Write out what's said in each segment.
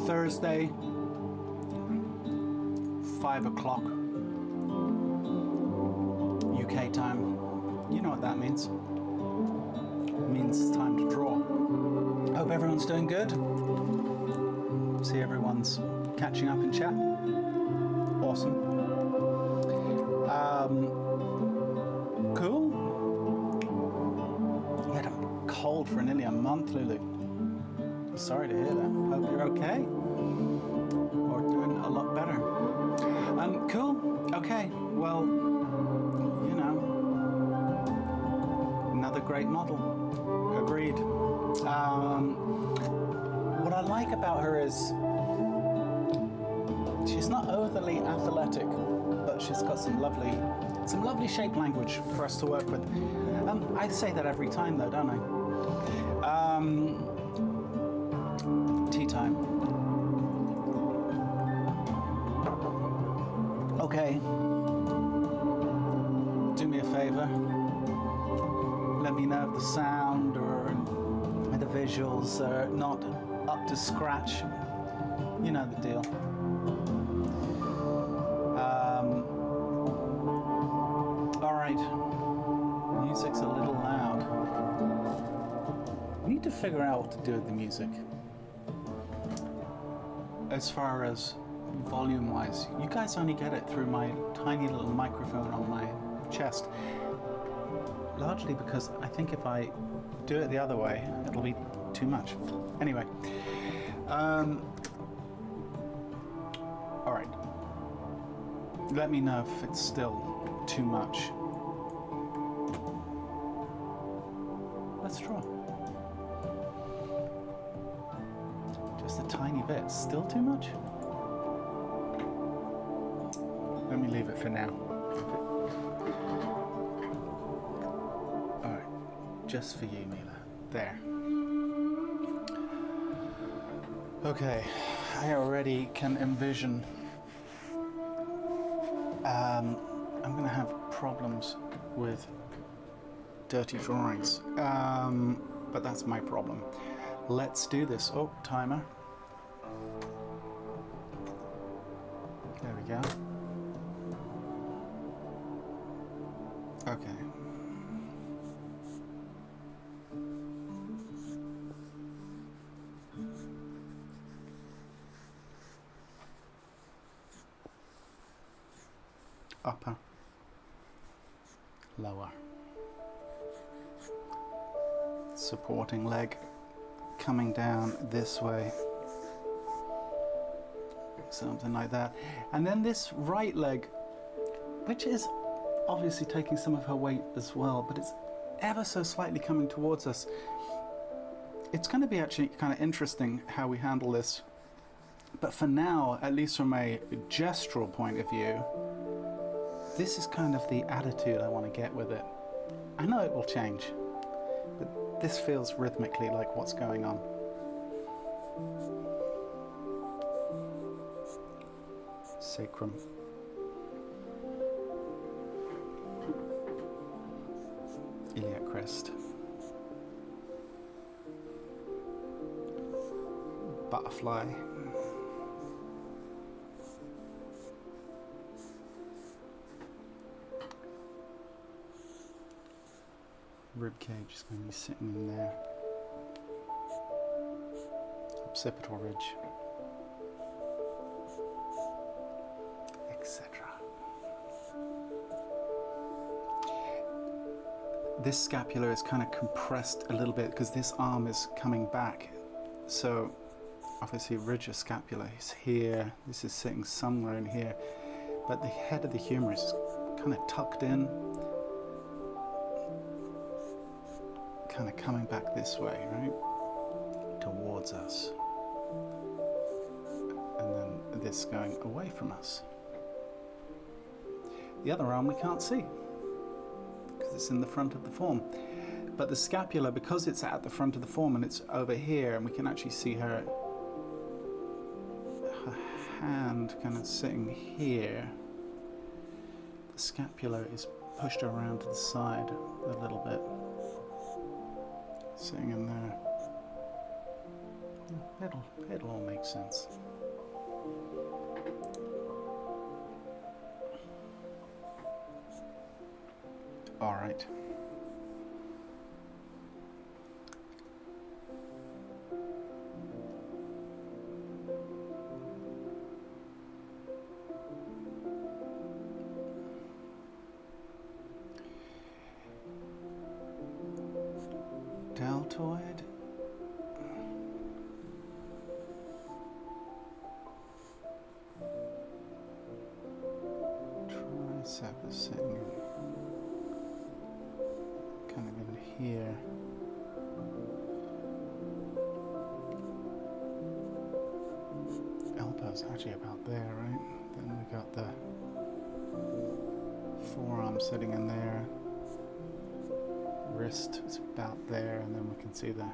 Thursday, 5 o'clock UK time. You know what that means. It means it's time to draw. Hope everyone's doing good. See everyone's catching up in chat. Awesome. Cool. You had a cold for nearly a month, Lulu. Sorry to hear that. Hope you're okay. Or doing a lot better. Cool. Okay. Well, you know, another great model. Agreed. What I like about her is she's not overly athletic, but she's got some lovely shape language for us to work with. I say that every time though, don't I? Tea time. Okay. Do me a favor. Let me know if the sound or the visuals are not up to scratch. You know the deal. Alright. Music's a little loud. I need to figure out what to do with the music. As far as volume wise, you guys only get it through my tiny little microphone on my chest. Largely because I think if I do it the other way, it'll be too much. Anyway, all right. Let me know if it's still too much. Let's draw. Just a tiny bit. Still too much? Let me leave it for now. Alright, just for you, Mila. There. Okay, I already can envision I'm gonna have problems with dirty drawings. But that's my problem. Let's do this. Oh, timer. There we go. Okay. Upper, lower, supporting leg coming down this way, something like that, and then this right leg, which is obviously taking some of her weight as well, but it's ever so slightly coming towards us. It's going to be actually kind of interesting how we handle this, but for now, at least from a gestural point of view, this is kind of the attitude I want to get with it. I know it will change, but this feels rhythmically like what's going on. Sacrum. Iliac crest. Butterfly. Rib cage is going to be sitting in there. Occipital ridge, etc. This scapula is kind of compressed a little bit because this arm is coming back. So obviously ridge of scapula is here. This is sitting somewhere in here, but the head of the humerus is kind of tucked in, kind of coming back this way, right, towards us, and then this going away from us. The other arm we can't see because it's in the front of the form, but the scapula, because it's at the front of the form and it's over here, and we can actually see her hand kind of sitting here, the scapula is pushed around to the side a little bit, sitting in there. It'll all make sense. All right. Deltoid. Tricep is sitting kind of in here. Elbow's actually about there, right? Then we got the forearm sitting in there. Wrist is about there, and then we can see the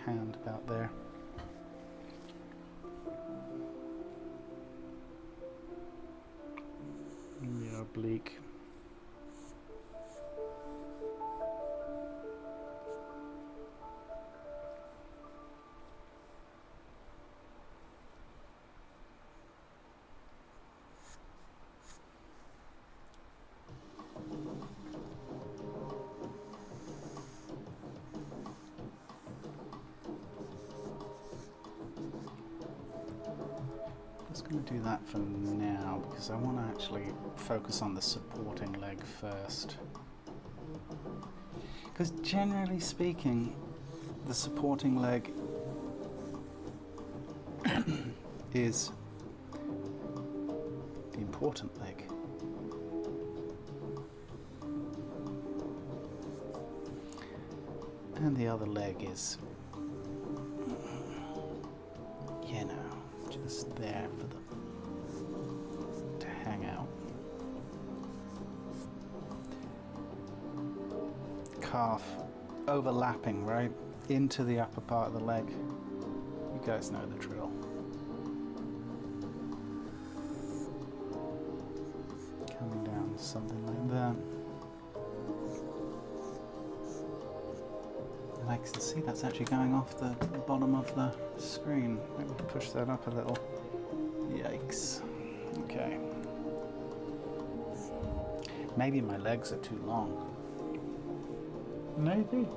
hand about there. And the oblique. Just going to do that for now because I want to actually focus on the supporting leg first. Because generally speaking, the supporting leg is the important leg. And the other leg is, you know, just there for them to hang out. Calf overlapping right into the upper part of the leg. You guys know the drill. Coming down something like that. And I can see that's actually going off the bottom of the screen. Maybe push that up a little. Yikes. Okay. Maybe my legs are too long. Maybe.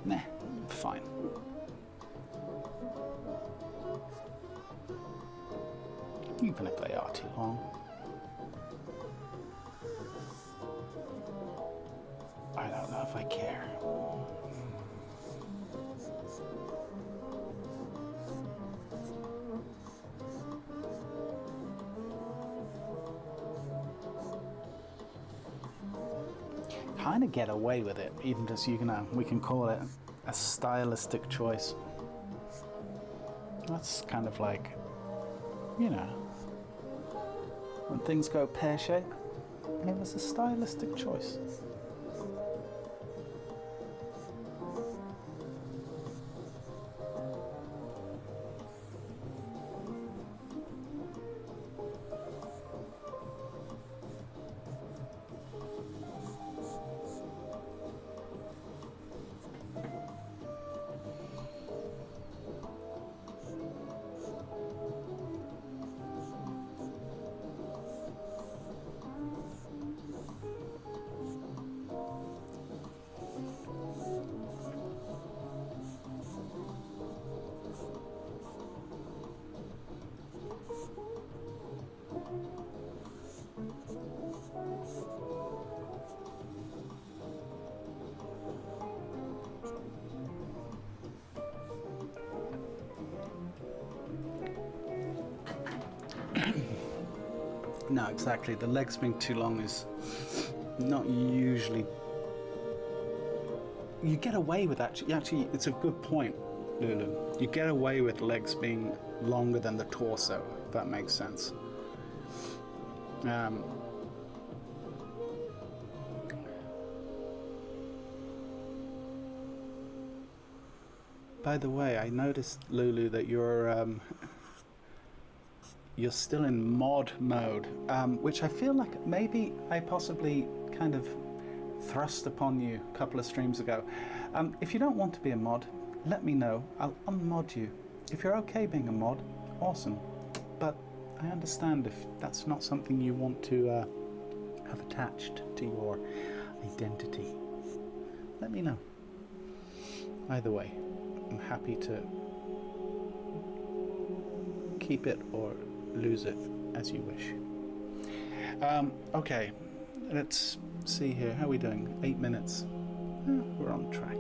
Nah, fine. Even if they are too long. I don't know if I care. Kind of get away with it, even just, you know, we can call it a stylistic choice. That's kind of like, you know, when things go pear-shaped, it was a stylistic choice. No, exactly. The legs being too long is not usually... You get away with actually, it's a good point, Lulu. You get away with legs being longer than the torso, if that makes sense. By the way, I noticed, Lulu, that you're still in mod mode, which I feel like maybe I possibly kind of thrust upon you a couple of streams ago. If you don't want to be a mod, let me know. I'll unmod you. If you're okay being a mod, awesome. But I understand if that's not something you want to have attached to your identity. Let me know. Either way, I'm happy to keep it or lose it as you wish. Okay, let's see here. How are we doing? 8 minutes. We're on track.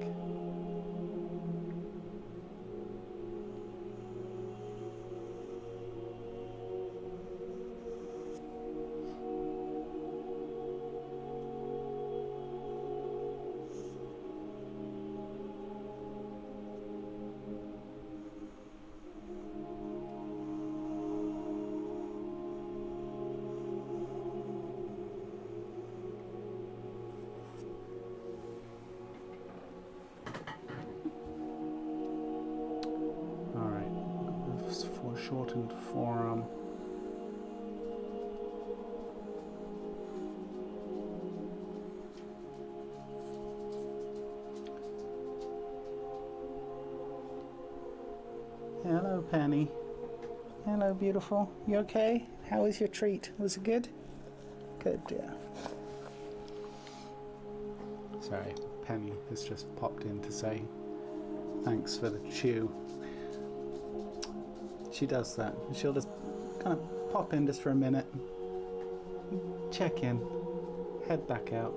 Shortened forearm. Hello, Penny. Hello, beautiful. You okay? How was your treat? Was it good? Good, yeah. Sorry, Penny has just popped in to say thanks for the chew. She does that. She'll just kind of pop in just for a minute, check in, head back out.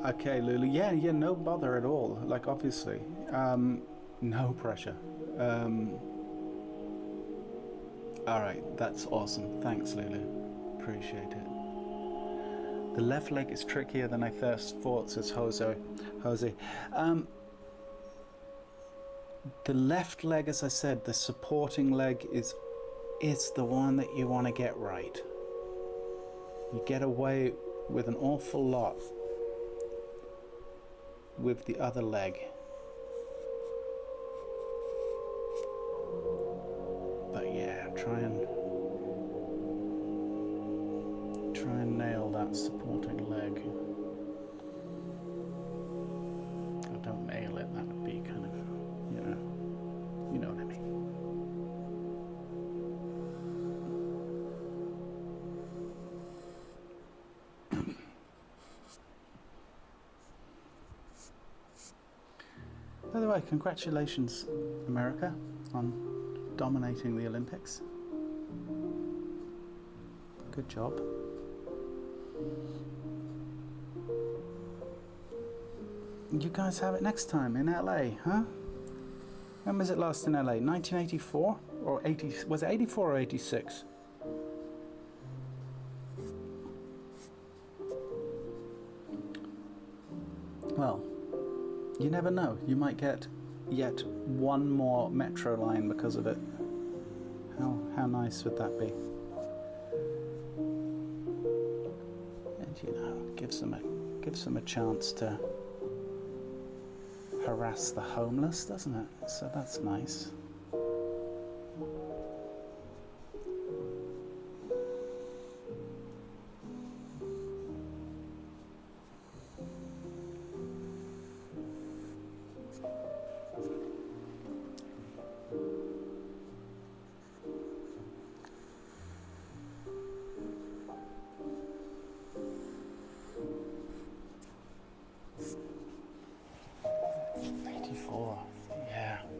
Okay, Lulu. Yeah, no bother at all. Like, obviously, no pressure. All right, that's awesome. Thanks, Lulu. Appreciate it. The left leg is trickier than I first thought, says Jose. The left leg, as I said, the supporting leg is the one that you want to get right. You get away with an awful lot with the other leg. But yeah, try and nail that supporting leg. Or don't nail it, that would be kind of, you know what I mean. By the way, congratulations, America, on dominating the Olympics. Good job. You guys have it next time in LA, huh? When was it last in LA? 1984 or 80? Was it 84 or 86? Well, you never know. You might get yet one more metro line because of it. How nice would that be? And gives them a chance to harass the homeless, doesn't it? So that's nice.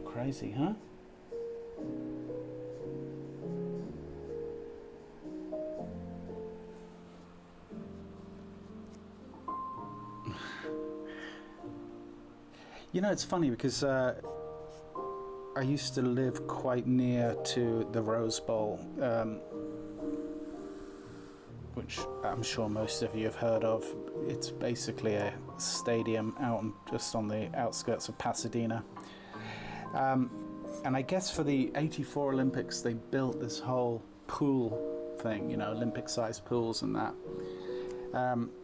Crazy, huh? It's funny because I used to live quite near to the Rose Bowl which I'm sure most of you have heard of. It's basically a stadium out just on the outskirts of Pasadena. And I guess for the '84 Olympics, they built this whole pool thing, you know, Olympic-sized pools and that,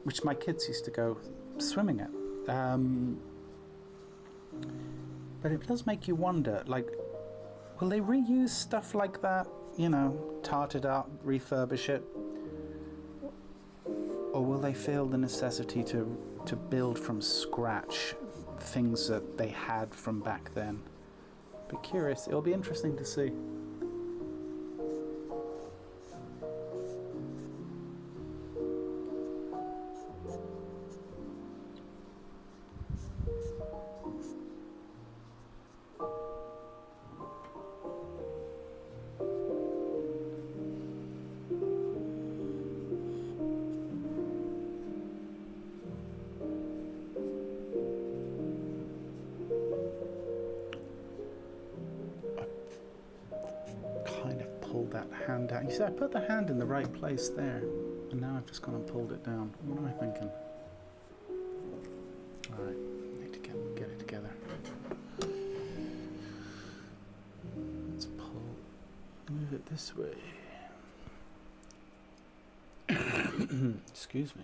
which my kids used to go swimming at. But it does make you wonder, like, will they reuse stuff like that, you know, tart it up, refurbish it? Or will they feel the necessity to build from scratch things that they had from back then? Be curious. It'll be interesting to see. That hand down. You see, I put the hand in the right place there, and now I've just gone and pulled it down. What am I thinking? All right, need to get it together. Let's move it this way. Excuse me.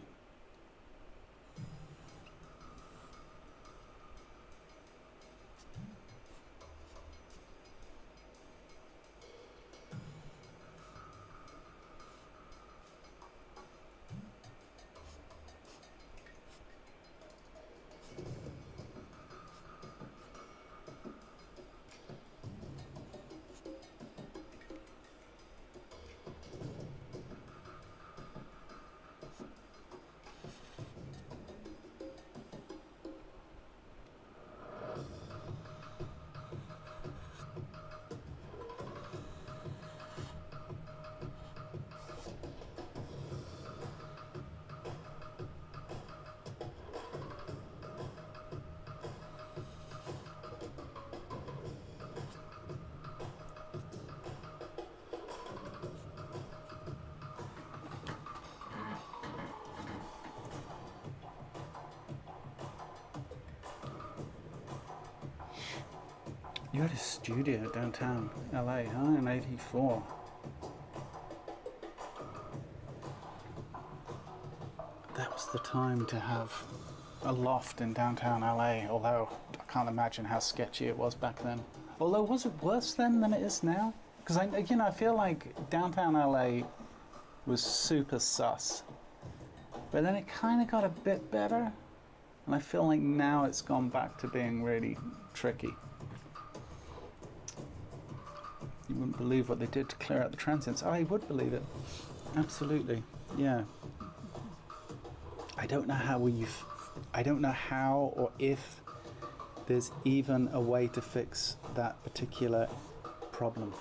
You had a studio downtown LA, huh, in '84. That was the time to have a loft in downtown LA, although I can't imagine how sketchy it was back then. Although, was it worse then than it is now? Because I feel like downtown LA was super sus, but then it kind of got a bit better, and I feel like now it's gone back to being really tricky. You wouldn't believe what they did to clear out the transients. I would believe it. Absolutely. Yeah. I don't know how or if there's even a way to fix that particular problem.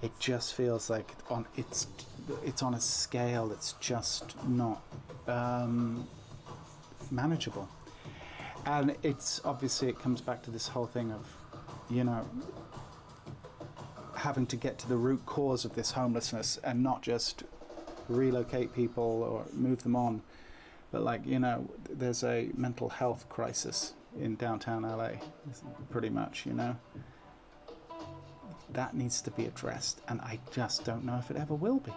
It just feels like it's on a scale that's just not manageable. And it's obviously, it comes back to this whole thing of, you know, having to get to the root cause of this homelessness and not just relocate people or move them on, but, like, you know, there's a mental health crisis in downtown LA, pretty much, you know. That needs to be addressed, and I just don't know if it ever will be.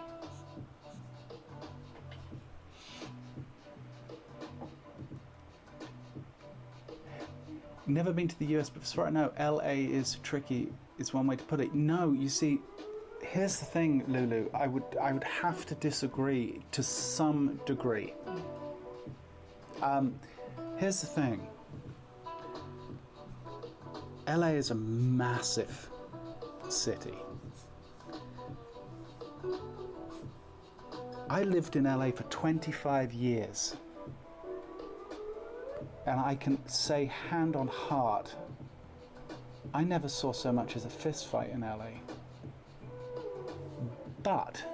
Never been to the US, but as far as I know, LA is tricky, is one way to put it. No, you see, here's the thing, Lulu. I would have to disagree to some degree. Here's the thing. LA is a massive city. I lived in LA for 25 years. And I can say hand on heart, I never saw so much as a fist fight in LA. But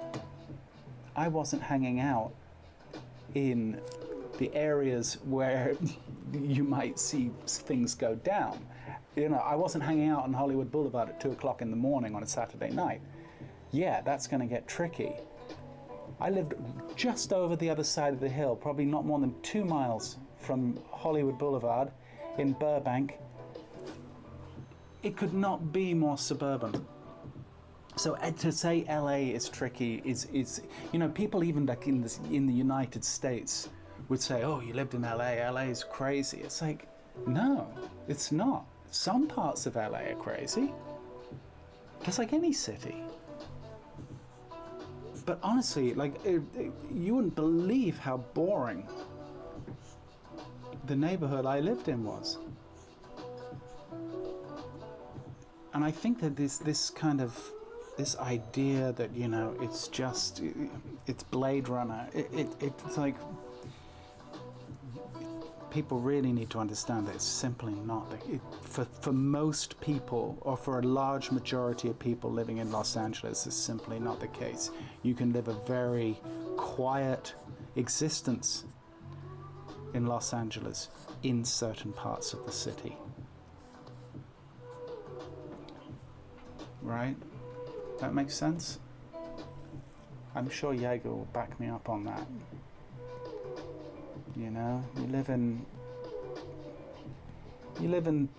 I wasn't hanging out in the areas where you might see things go down. You know, I wasn't hanging out on Hollywood Boulevard at 2 o'clock in the morning on a Saturday night. yeah, that's going to get tricky. I lived just over the other side of the hill, probably not more than 2 miles from Hollywood Boulevard in Burbank. It could not be more suburban. So to say LA is tricky is you know, people even like in the United States would say, oh, you lived in LA is crazy. It's like, no, it's not. Some parts of LA are crazy, just like any city. But honestly, like, you wouldn't believe how boring the neighborhood I lived in was. And I think that this kind of, this idea that, you know, it's just, it's Blade Runner, it's like, people really need to understand that it's simply not. For most people, or for a large majority of people living in Los Angeles, it's simply not the case. You can live a very quiet existence in Los Angeles in certain parts of the city. Right? That makes sense? I'm sure Jaeger will back me up on that. You know, you live in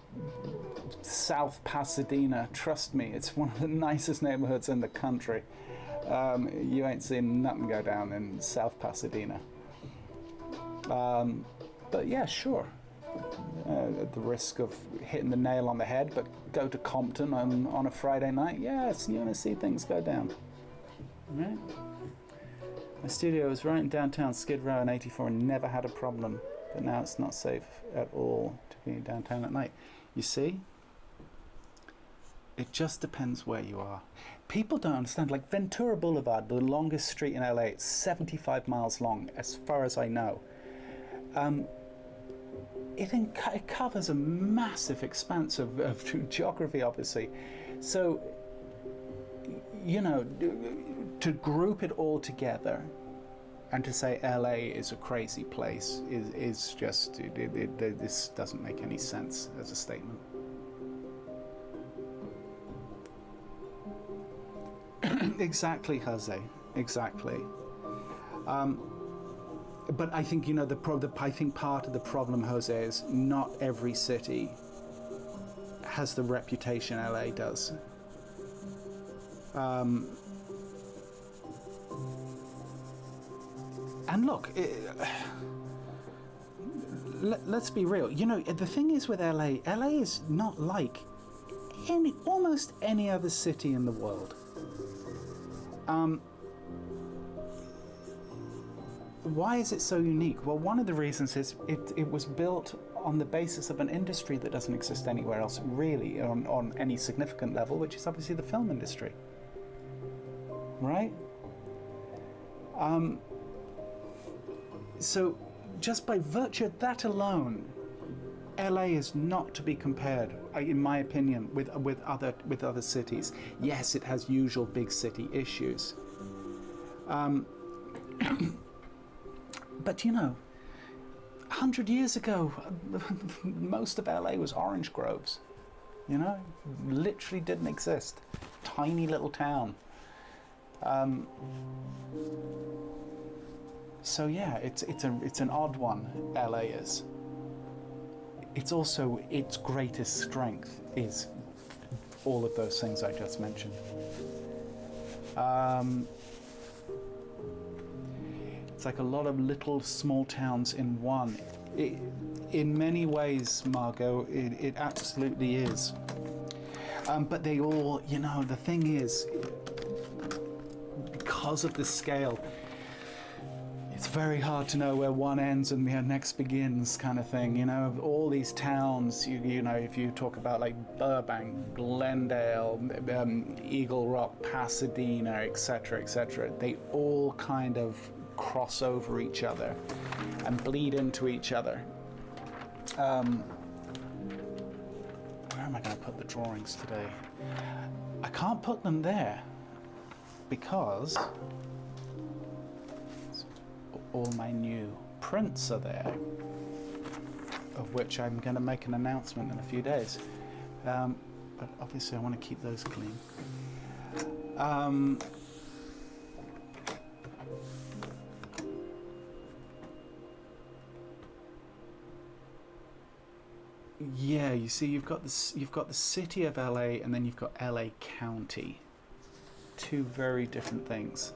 South Pasadena. Trust me, it's one of the nicest neighborhoods in the country. You ain't seen nothing go down in South Pasadena. But yeah, sure. At the risk of hitting the nail on the head, but go to Compton on a Friday night. Yes, you're gonna see things go down. Right? My studio was right in downtown Skid Row in '84 and never had a problem. But now it's not safe at all to be downtown at night. You see? It just depends where you are. People don't understand. Like Ventura Boulevard, the longest street in LA, it's 75 miles long, as far as I know. It covers a massive expanse of geography, obviously. So, you know, to group it all together and to say LA is a crazy place is just, this doesn't make any sense as a statement. Exactly, Jose. Exactly. But I think, you know, I think part of the problem, Jose, is not every city has the reputation LA does. And look, let's be real. You know, the thing is with LA is not like almost any other city in the world. Why is it so unique? Well, one of the reasons is it was built on the basis of an industry that doesn't exist anywhere else, really, on any significant level, which is obviously the film industry. Right? So, just by virtue of that alone, LA is not to be compared, in my opinion, with other cities. Yes, it has usual big city issues. But you know, 100 years ago, most of LA was orange groves. You know, literally didn't exist. Tiny little town. So yeah, it's an odd one. LA is. It's also its greatest strength is all of those things I just mentioned. It's like a lot of little small towns in one. In many ways, Margot, it absolutely is. But they all, you know, the thing is, because of the scale, it's very hard to know where one ends and the next begins, kind of thing. You know, all these towns, you know, if you talk about like Burbank, Glendale, Eagle Rock, Pasadena, etc., they all kind of cross over each other and bleed into each other. Where am I going to put the drawings today? I can't put them there because all my new prints are there, of which I'm going to make an announcement in a few days. But obviously I want to keep those clean. Um, yeah, you see, you've got the city of LA, and then you've got LA County. Two very different things.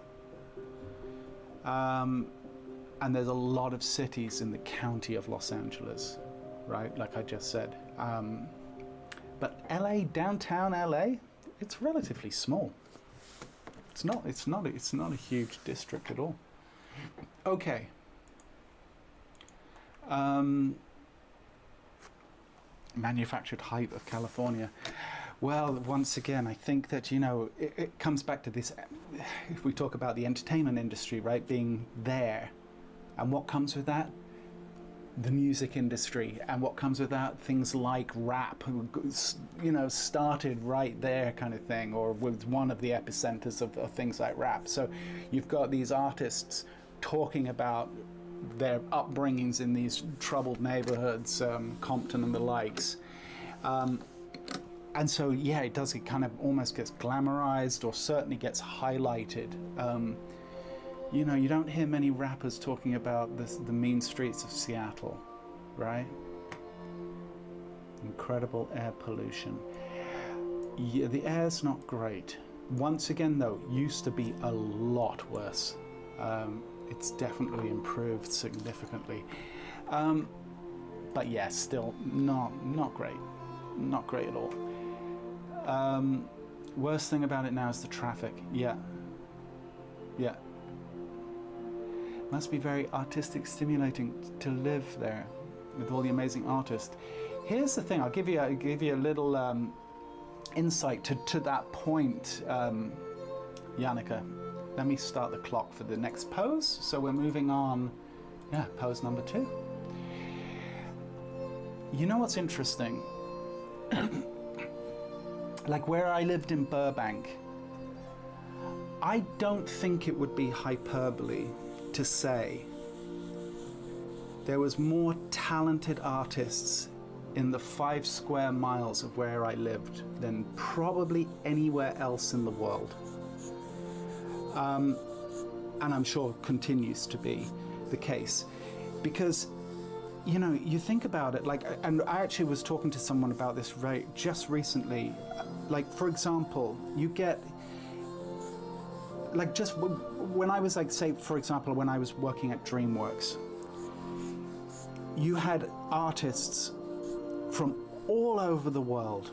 And there's a lot of cities in the county of Los Angeles, right? Like I just said. But LA, downtown LA, it's relatively small. It's not a huge district at all. Okay. Manufactured height of California. Well, once again, I think that, it comes back to this, if we talk about the entertainment industry, right, being there. And what comes with that? The music industry. And what comes with that? Things like rap, started right there kind of thing, or was one of the epicenters of things like rap. So you've got these artists talking about their upbringings in these troubled neighborhoods, Compton and the likes. And so, yeah, it kind of almost gets glamorized, or certainly gets highlighted. You don't hear many rappers talking about the mean streets of Seattle, right? Incredible air pollution. Yeah, the air's not great. Once again, though, used to be a lot worse. It's definitely improved significantly. But yeah, still not great. Not great at all. Worst thing about it now is the traffic. Yeah. Must be very artistic, stimulating to live there with all the amazing artists. Here's the thing. I'll give you a little insight to that point, Yannicka. Let me start the clock for the next pose. So we're moving on. Yeah, pose number 2. You know what's interesting? Like where I lived in Burbank, I don't think it would be hyperbole to say there was more talented artists in the 5 square miles of where I lived than probably anywhere else in the world. And I'm sure continues to be the case, because you think about it, like, and I actually was talking to someone about this just recently. Like, for example, you get, like, just when I was, like, say, for example, when I was working at DreamWorks, you had artists from all over the world,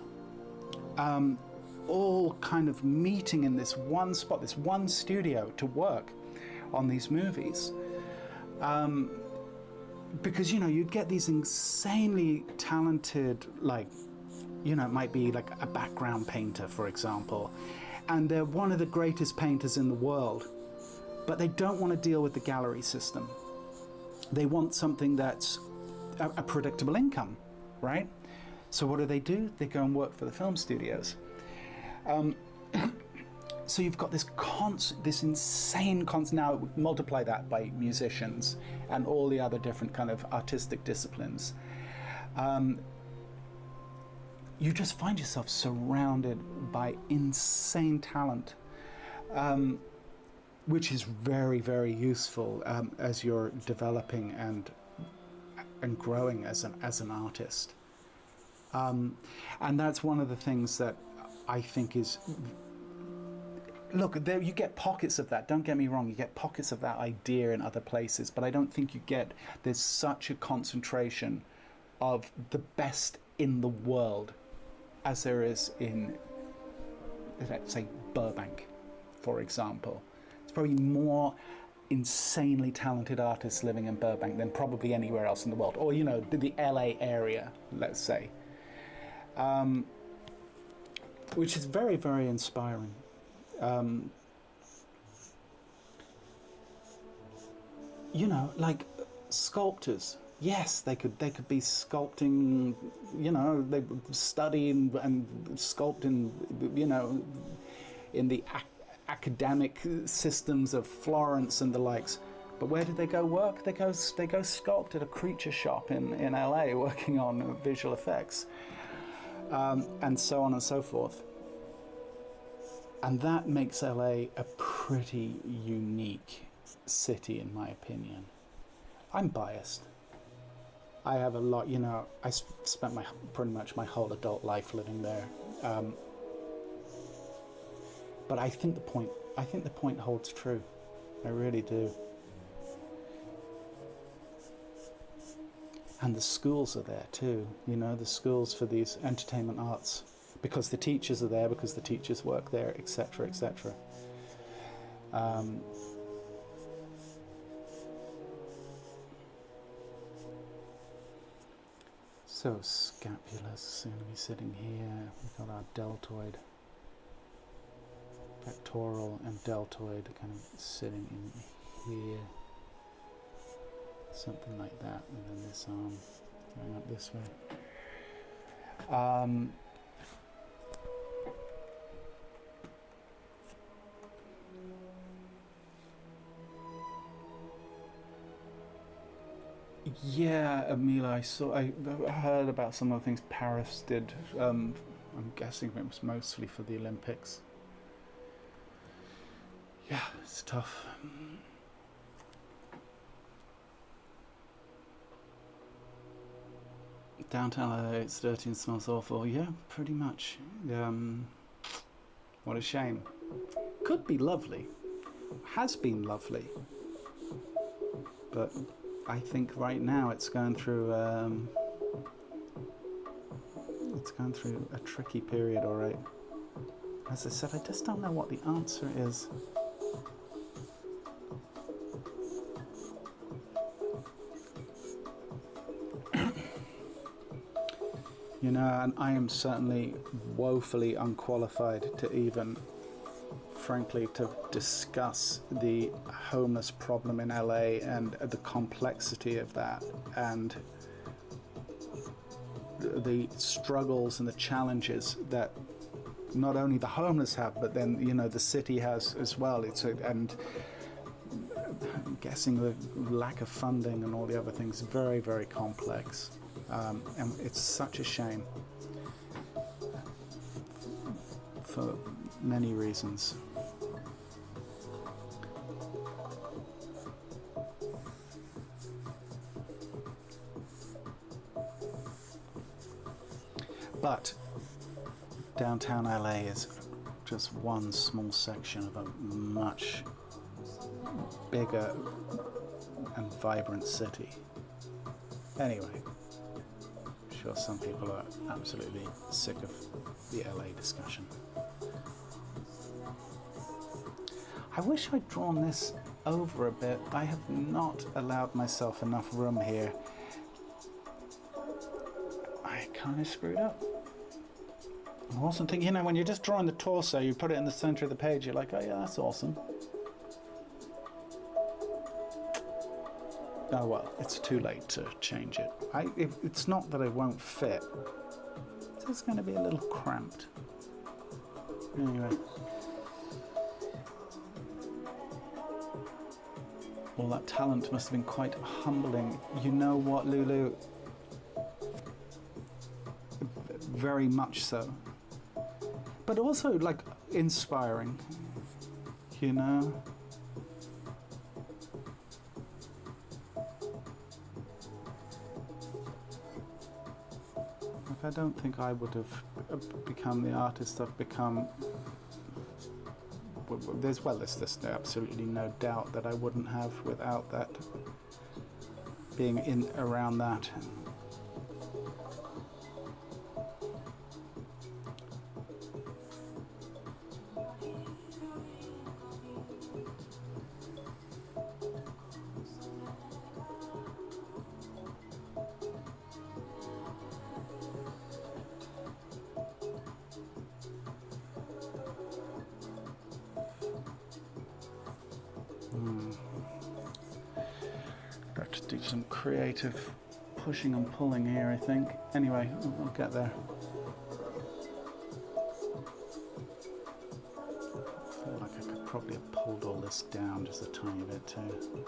all kind of meeting in this one spot, this one studio to work on these movies. Because, you'd get these insanely talented, like, it might be like a background painter, for example, and they're one of the greatest painters in the world, but they don't want to deal with the gallery system. They want something that's a predictable income, right? So what do? They go and work for the film studios. So you've got this insane now multiply that by musicians and all the other different kind of artistic disciplines. You just find yourself surrounded by insane talent, which is very, very useful as you're developing and growing as an artist. And that's one of the things that I think is. Look, there you get pockets of that. Don't get me wrong. You get pockets of that idea in other places, but I don't think there's such a concentration of the best in the world as there is in, let's say, Burbank, for example. It's probably more insanely talented artists living in Burbank than probably anywhere else in the world, or the LA area, let's say, which is very, very inspiring. Like sculptors. Yes, they could be sculpting. They study and sculpt in the academic systems of Florence and the likes. But where did they go work? They go sculpt at a creature shop in LA, working on visual effects, and so on and so forth. And that makes LA a pretty unique city, in my opinion. I'm biased. I have a lot, you know, I spent pretty much my whole adult life living there. But I think the point holds true. I really do. And the schools are there too, you know, the schools for these entertainment arts, because the teachers are there, because the teachers work there, etc., etc. So scapulas soon to be sitting here. We've got our deltoid, pectoral and deltoid kind of sitting in here. Something like that, and then this arm going up this way. Yeah, Amila, I heard about some of the things Paris did. I'm guessing it was mostly for the Olympics. Yeah, it's tough. Downtown LA, it's dirty and smells awful. Yeah, pretty much. What a shame. Could be lovely. Has been lovely. But I think right now it's going through a tricky period, all right. As I said, I just don't know what the answer is. You know, and I am certainly woefully unqualified to even, frankly, to discuss the homeless problem in LA and the complexity of that, and the struggles and the challenges that not only the homeless have, but then, you know, the city has as well. And I'm guessing the lack of funding and all the other things, very, very complex. And it's such a shame for many reasons. But downtown LA is just one small section of a much bigger and vibrant city. Anyway, I'm sure some people are absolutely sick of the LA discussion. I wish I'd drawn this over a bit. I have not allowed myself enough room here. I kind of screwed up. I wasn't thinking, you know, when you're just drawing the torso, you put it in the center of the page, you're like, oh yeah, that's awesome. Oh well, it's too late to change it. It's not that it won't fit. It's just going to be a little cramped. Anyway. All that talent must have been quite humbling. You know what, Lulu? Very much so. But also, like, inspiring, you know? Like, I don't think I would have become the artist I've become. There's absolutely no doubt that I wouldn't have without that, being in around that. Got to do some creative pushing and pulling here, I think. Anyway, I'll get there. I feel like I could probably have pulled all this down just a tiny bit too.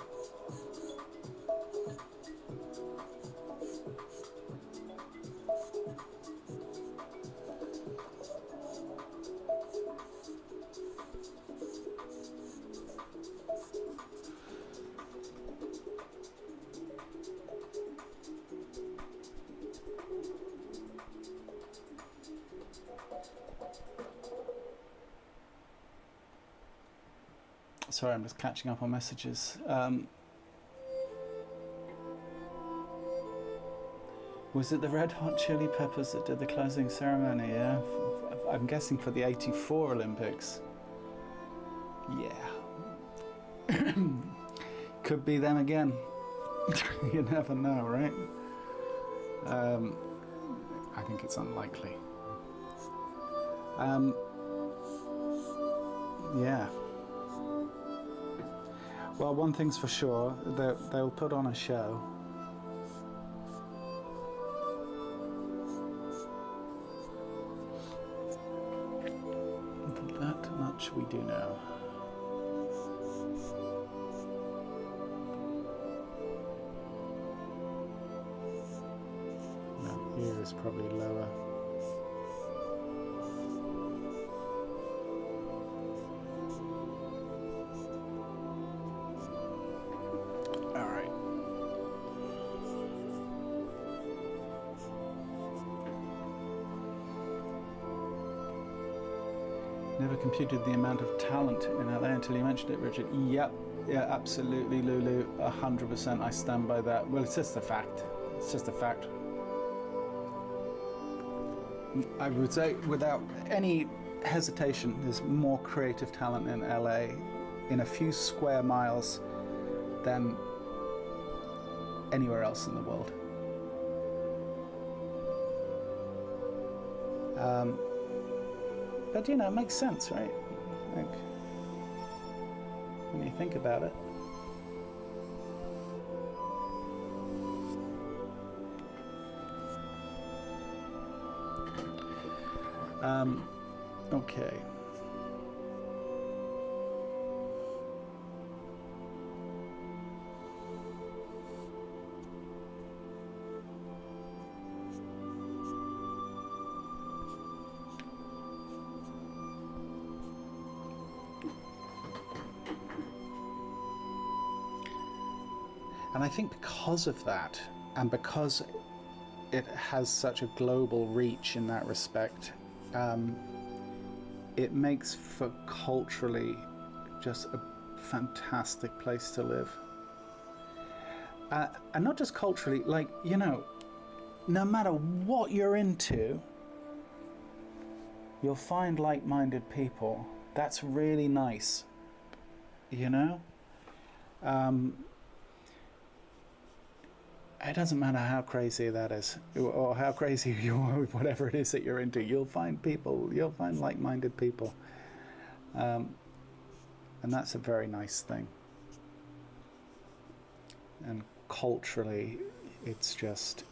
Sorry, I'm just catching up on messages. Was it the Red Hot Chili Peppers that did the closing ceremony? Yeah, I'm guessing for the '84 Olympics. Yeah. Could be them again. You never know, right? I think it's unlikely. Yeah. Well, one thing's for sure, they'll put on a show. That much we do know. No, here is probably lower. Never computed the amount of talent in LA until you mentioned it, Richard. Yep, yeah, absolutely, Lulu, 100%. I stand by that. Well, it's just a fact. It's just a fact. I would say, without any hesitation, there's more creative talent in LA in a few square miles than anywhere else in the world. But, you know, it makes sense, right? Like, when you think about it. Okay. And I think because of that, and because it has such a global reach in that respect, it makes for culturally just a fantastic place to live. And not just culturally, like, you know, no matter what you're into, you'll find like-minded people. That's really nice, you know? It doesn't matter how crazy that is, or how crazy you are with whatever it is that you're into. You'll find people, you'll find like-minded people. And that's a very nice thing. And culturally, it's just,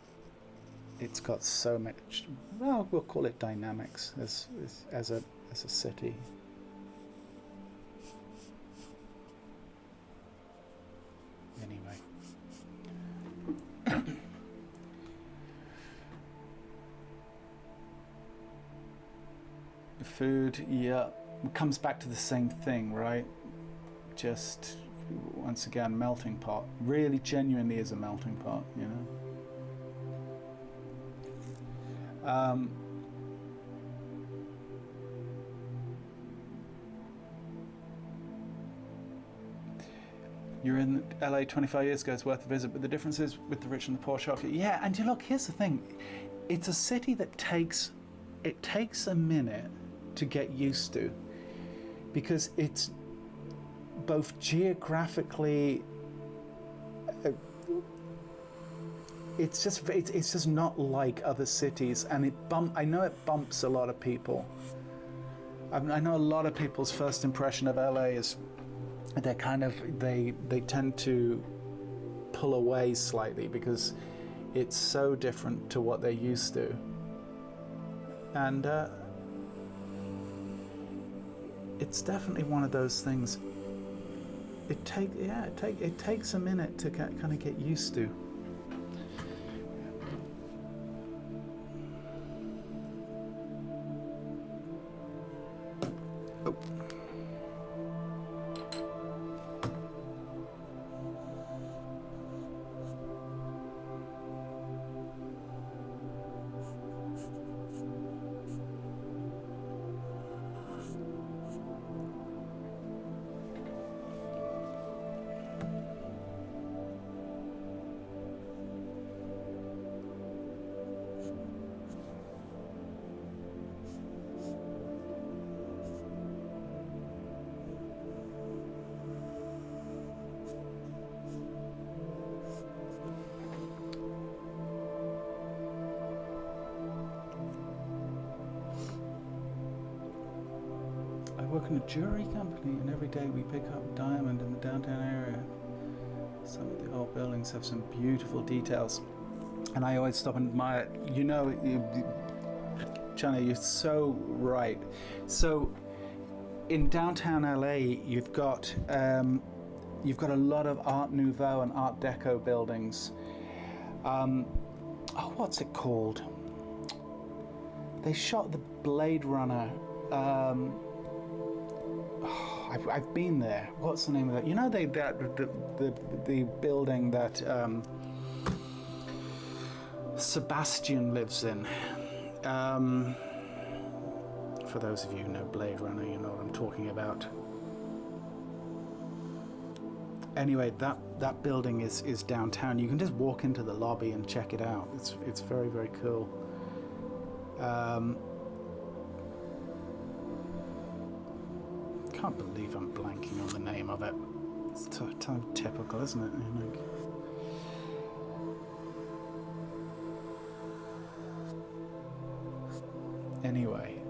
it's got so much, well, we'll call it dynamics as a city. Anyway. Food, yeah, it comes back to the same thing, right? Just, once again, melting pot. Really genuinely is a melting pot, you know? You're in LA 25 years ago, it's worth a visit, but the difference is with the rich and the poor shocker. Yeah, and you look, here's the thing. It's a city that takes a minute to get used to, because it's both geographically, it's just not like other cities, and I know it bumps a lot of people. I know a lot of people's first impression of LA is they're kind of, they tend to pull away slightly because it's so different to what they're used to. And it's definitely one of those things. It takes a minute to kind of get used to. Oh. work in a jewelry company, and every day we pick up diamond in the downtown area. Some of the old buildings have some beautiful details, and I always stop and admire. You know, Chana, you're so right. So in downtown LA, you've got a lot of Art Nouveau and Art Deco buildings. What's it called? They shot the Blade Runner. I've been there. What's the name of that? You know, the building that Sebastian lives in. For those of you who know Blade Runner, you know what I'm talking about. Anyway, that building is downtown. You can just walk into the lobby and check it out. It's very, very cool. Can't believe I'm blanking on the name of it. It's so typical, isn't it? Anyway,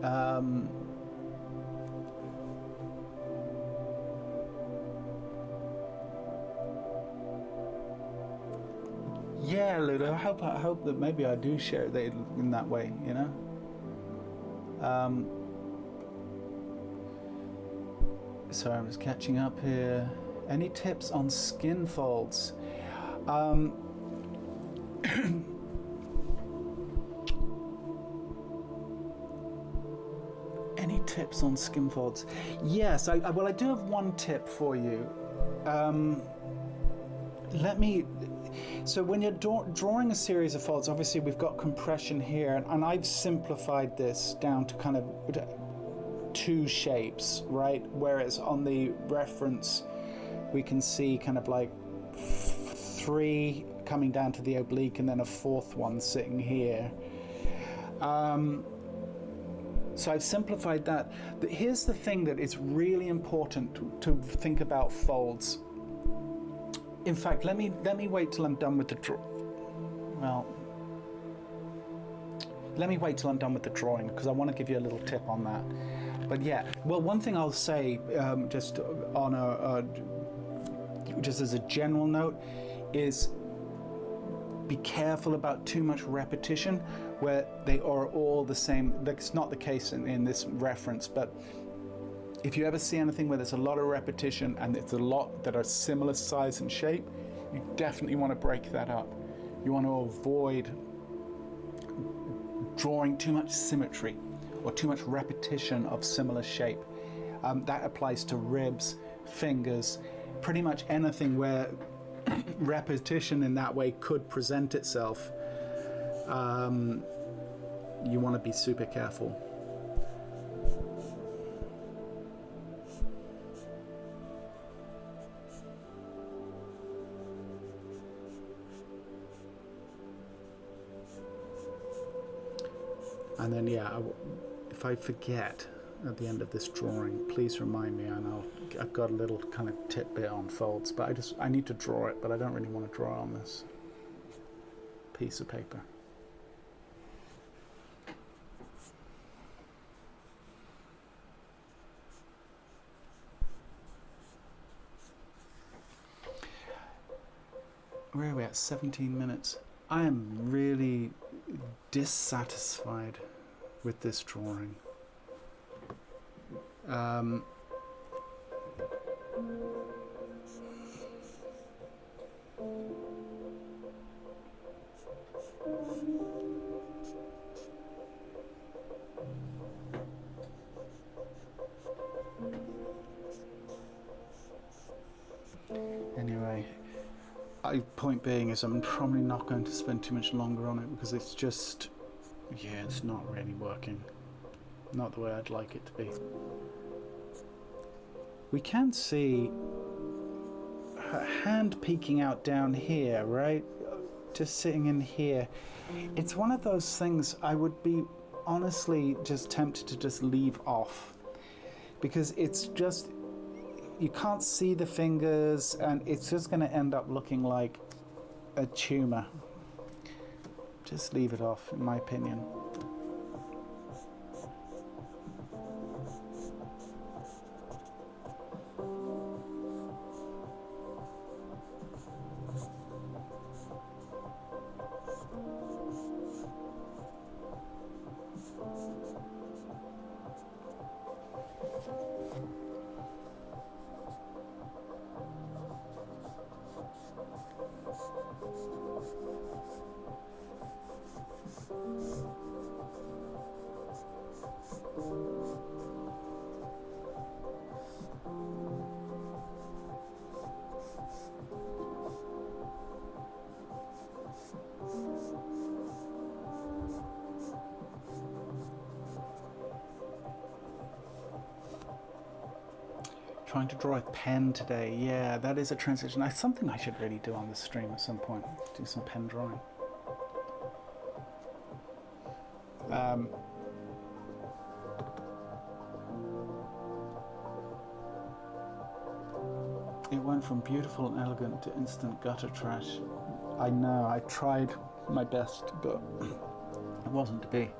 yeah, Ludo. I hope that maybe I do share it in that way. You know. Sorry, I'm just catching up here. Any tips on skin folds? Any tips on skin folds? Yes, I do have one tip for you. So when you're drawing a series of folds, obviously we've got compression here, and I've simplified this down to kind of 2 shapes, right? Whereas on the reference we can see kind of like 3 coming down to the oblique and then a 4th one sitting here. So I've simplified that. But here's the thing that is really important to think about folds. In fact, let me wait till I'm done with the let me wait till I'm done with the drawing, because I want to give you a little tip on that. But yeah, well, one thing I'll say, just on just as a general note, is be careful about too much repetition where they are all the same. That's not the case in this reference, but if you ever see anything where there's a lot of repetition and it's a lot that are similar size and shape, you definitely want to break that up. You want to avoid drawing too much symmetry or too much repetition of similar shape. That applies to ribs, fingers, pretty much anything where repetition in that way could present itself. You want to be super careful. And then, yeah, if I forget at the end of this drawing, please remind me, and I've got a little kind of tidbit on folds, but I need to draw it, but I don't really want to draw on this piece of paper. Where are we at? 17 minutes. I am really dissatisfied with this drawing. Anyway, point being is I'm probably not going to spend too much longer on it, because it's just, yeah, it's not really working. Not the way I'd like it to be. We can see her hand peeking out down here, right? Just sitting in here. It's one of those things I would be honestly just tempted to just leave off, because it's just, you can't see the fingers and it's just going to end up looking like a tumor. Just leave it off, in my opinion. Trying to draw a pen today. Yeah, that is a transition. That's something I should really do on the stream at some point. Do some pen drawing. It went from beautiful and elegant to instant gutter trash. I know, I tried my best, but it wasn't to be.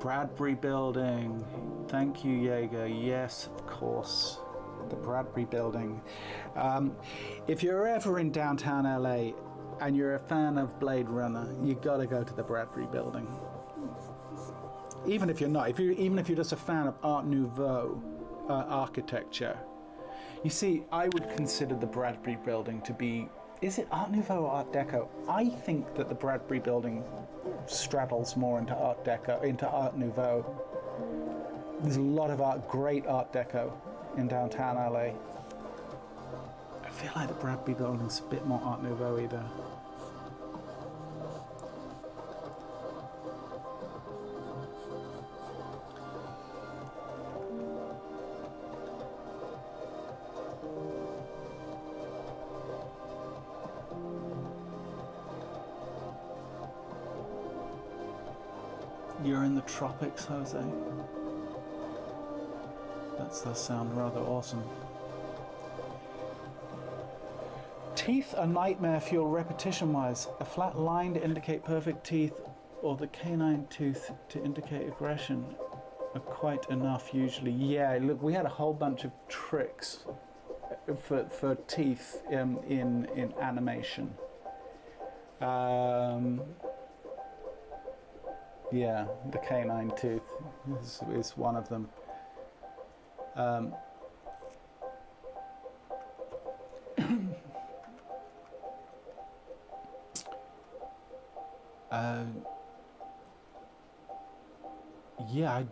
Bradbury Building. Thank you, Jaeger. Yes, of course. The Bradbury Building. If you're ever in downtown LA and you're a fan of Blade Runner, you gotta go to the Bradbury Building. Even if you're not, even if you're just a fan of Art Nouveau architecture. You see, I would consider the Bradbury Building to be, is it Art Nouveau or Art Deco? I think that the Bradbury Building straddles more into Art Deco, into Art Nouveau. There's a lot of great Art Deco in downtown LA. I feel like the Bradbury Building's a bit more Art Nouveau-y though. You're in the tropics, Jose. That does sound rather awesome. Teeth a nightmare for your repetition-wise. A flat line to indicate perfect teeth, or the canine tooth to indicate aggression are quite enough usually. Yeah, look, we had a whole bunch of tricks for teeth in animation. Yeah, the canine tooth is one of them. Yeah, I've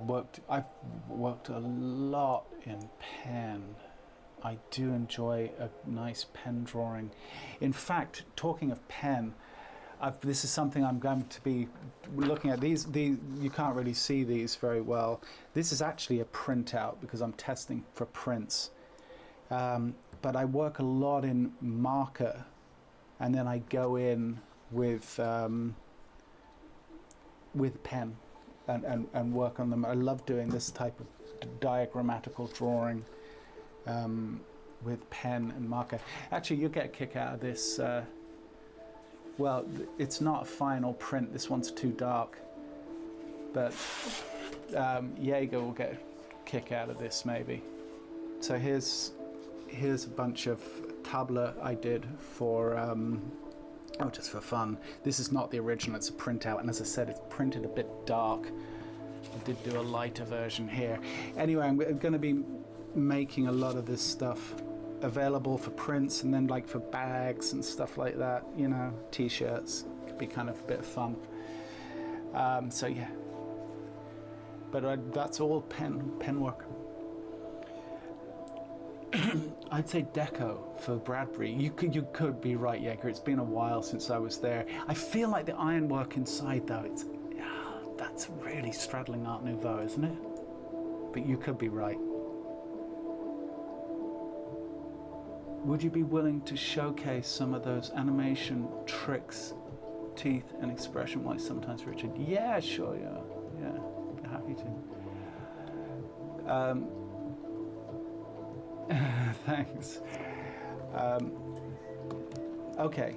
worked a lot in pen. I do enjoy a nice pen drawing. In fact, talking of pen, this is something I'm going to be looking at. These you can't really see these very well. This is actually a printout because I'm testing for prints. But I work a lot in marker, and then I go in with pen and work on them. I love doing this type of diagrammatical drawing with pen and marker. Actually, you'll get a kick out of this. Well, it's not a final print. This one's too dark. But Jaeger will get a kick out of this maybe. So here's a bunch of tabla I did for just for fun. This is not the original, it's a printout, and as I said, it's printed a bit dark. I did do a lighter version here. Anyway, I'm going to be making a lot of this stuff available for prints, and then like for bags and stuff like that, you know, t-shirts. Could be kind of a bit of fun. So yeah, but that's all pen work. I'd say deco for Bradbury. You could be right, Jaeger. It's been a while since I was there. I feel like the ironwork inside though, that's really straddling Art Nouveau, isn't it? But you could be right. Would you be willing to showcase some of those animation tricks, teeth and expression-wise sometimes, Richard? Yeah, sure, yeah, happy to. Thanks. Okay.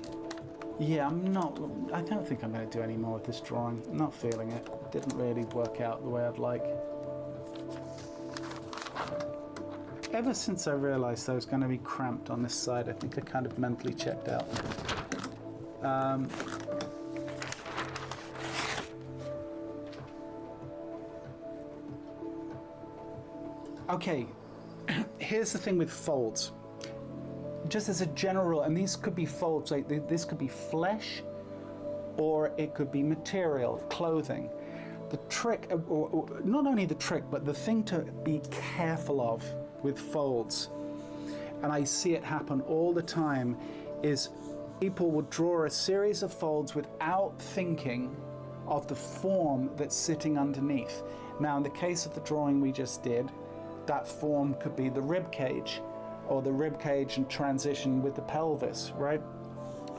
Yeah, I don't think I'm going to do any more with this drawing. I'm not feeling it. Didn't really work out the way I'd like. Ever since I realized I was going to be cramped on this side, I think I kind of mentally checked out. Okay, here's the thing with folds. Just as a general, and these could be folds, like this could be flesh, or it could be material, clothing. The trick, or not only the trick, but the thing to be careful of with folds, and I see it happen all the time, is people will draw a series of folds without thinking of the form that's sitting underneath. Now, in the case of the drawing we just did, that form could be the rib cage, or the rib cage in transition with the pelvis, right?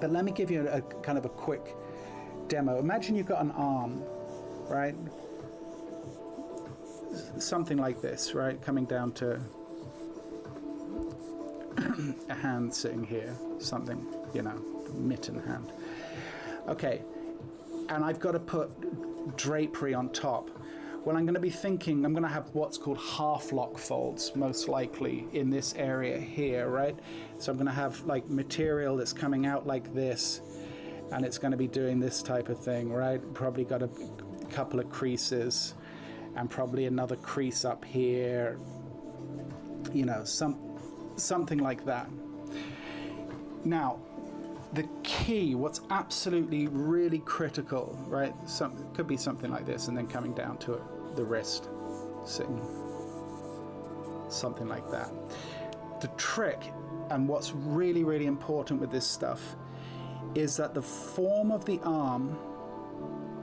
But let me give you a kind of a quick demo. Imagine you've got an arm, right? Something like this, right? Coming down to a hand sitting here, something, you know, mitten hand. Okay, and I've got to put drapery on top. Well, I'm going to be thinking, I'm going to have what's called half-lock folds, most likely, in this area here, right? So I'm going to have like material that's coming out like this, and it's going to be doing this type of thing, right? Probably got a couple of creases, and probably another crease up here, you know, something like that. Now, the key, what's absolutely really critical, right? It could be something like this, and then coming down to the wrist, sitting, something like that. The trick, and what's really, really important with this stuff, is that the form of the arm,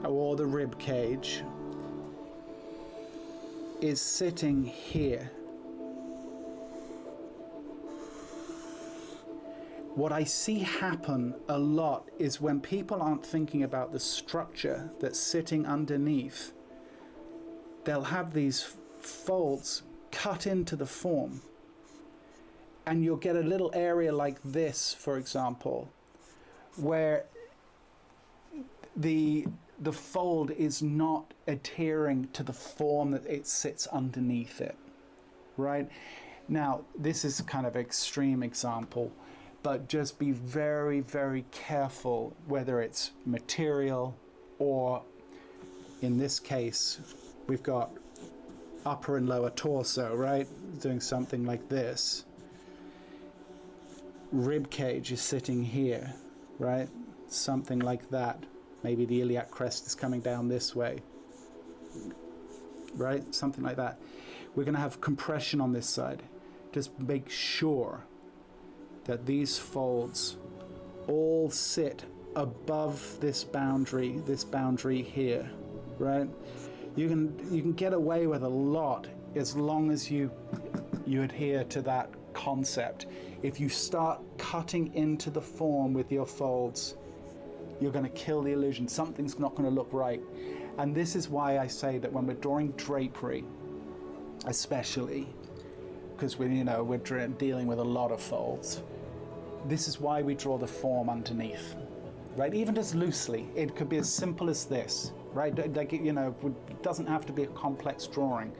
or the rib cage, is sitting here. What I see happen a lot is when people aren't thinking about the structure that's sitting underneath, they'll have these folds cut into the form, and you'll get a little area like this, for example, where the fold is not adhering to the form that it sits underneath it, right? Now, this is kind of an extreme example, but just be very, very careful whether it's material or, in this case, we've got upper and lower torso, right? Doing something like this. Rib cage is sitting here, right? Something like that. Maybe the iliac crest is coming down this way, right? Something like that. We're going to have compression on this side. Just make sure that these folds all sit above this boundary here, right? You can get away with a lot as long as you adhere to that concept. If you start cutting into the form with your folds, you're going to kill the illusion. Something's not going to look right. And this is why I say that when we're drawing drapery, especially, because we're dealing with a lot of folds, this is why we draw the form underneath, right? Even just loosely, it could be as simple as this, right? Like, you know, it doesn't have to be a complex drawing,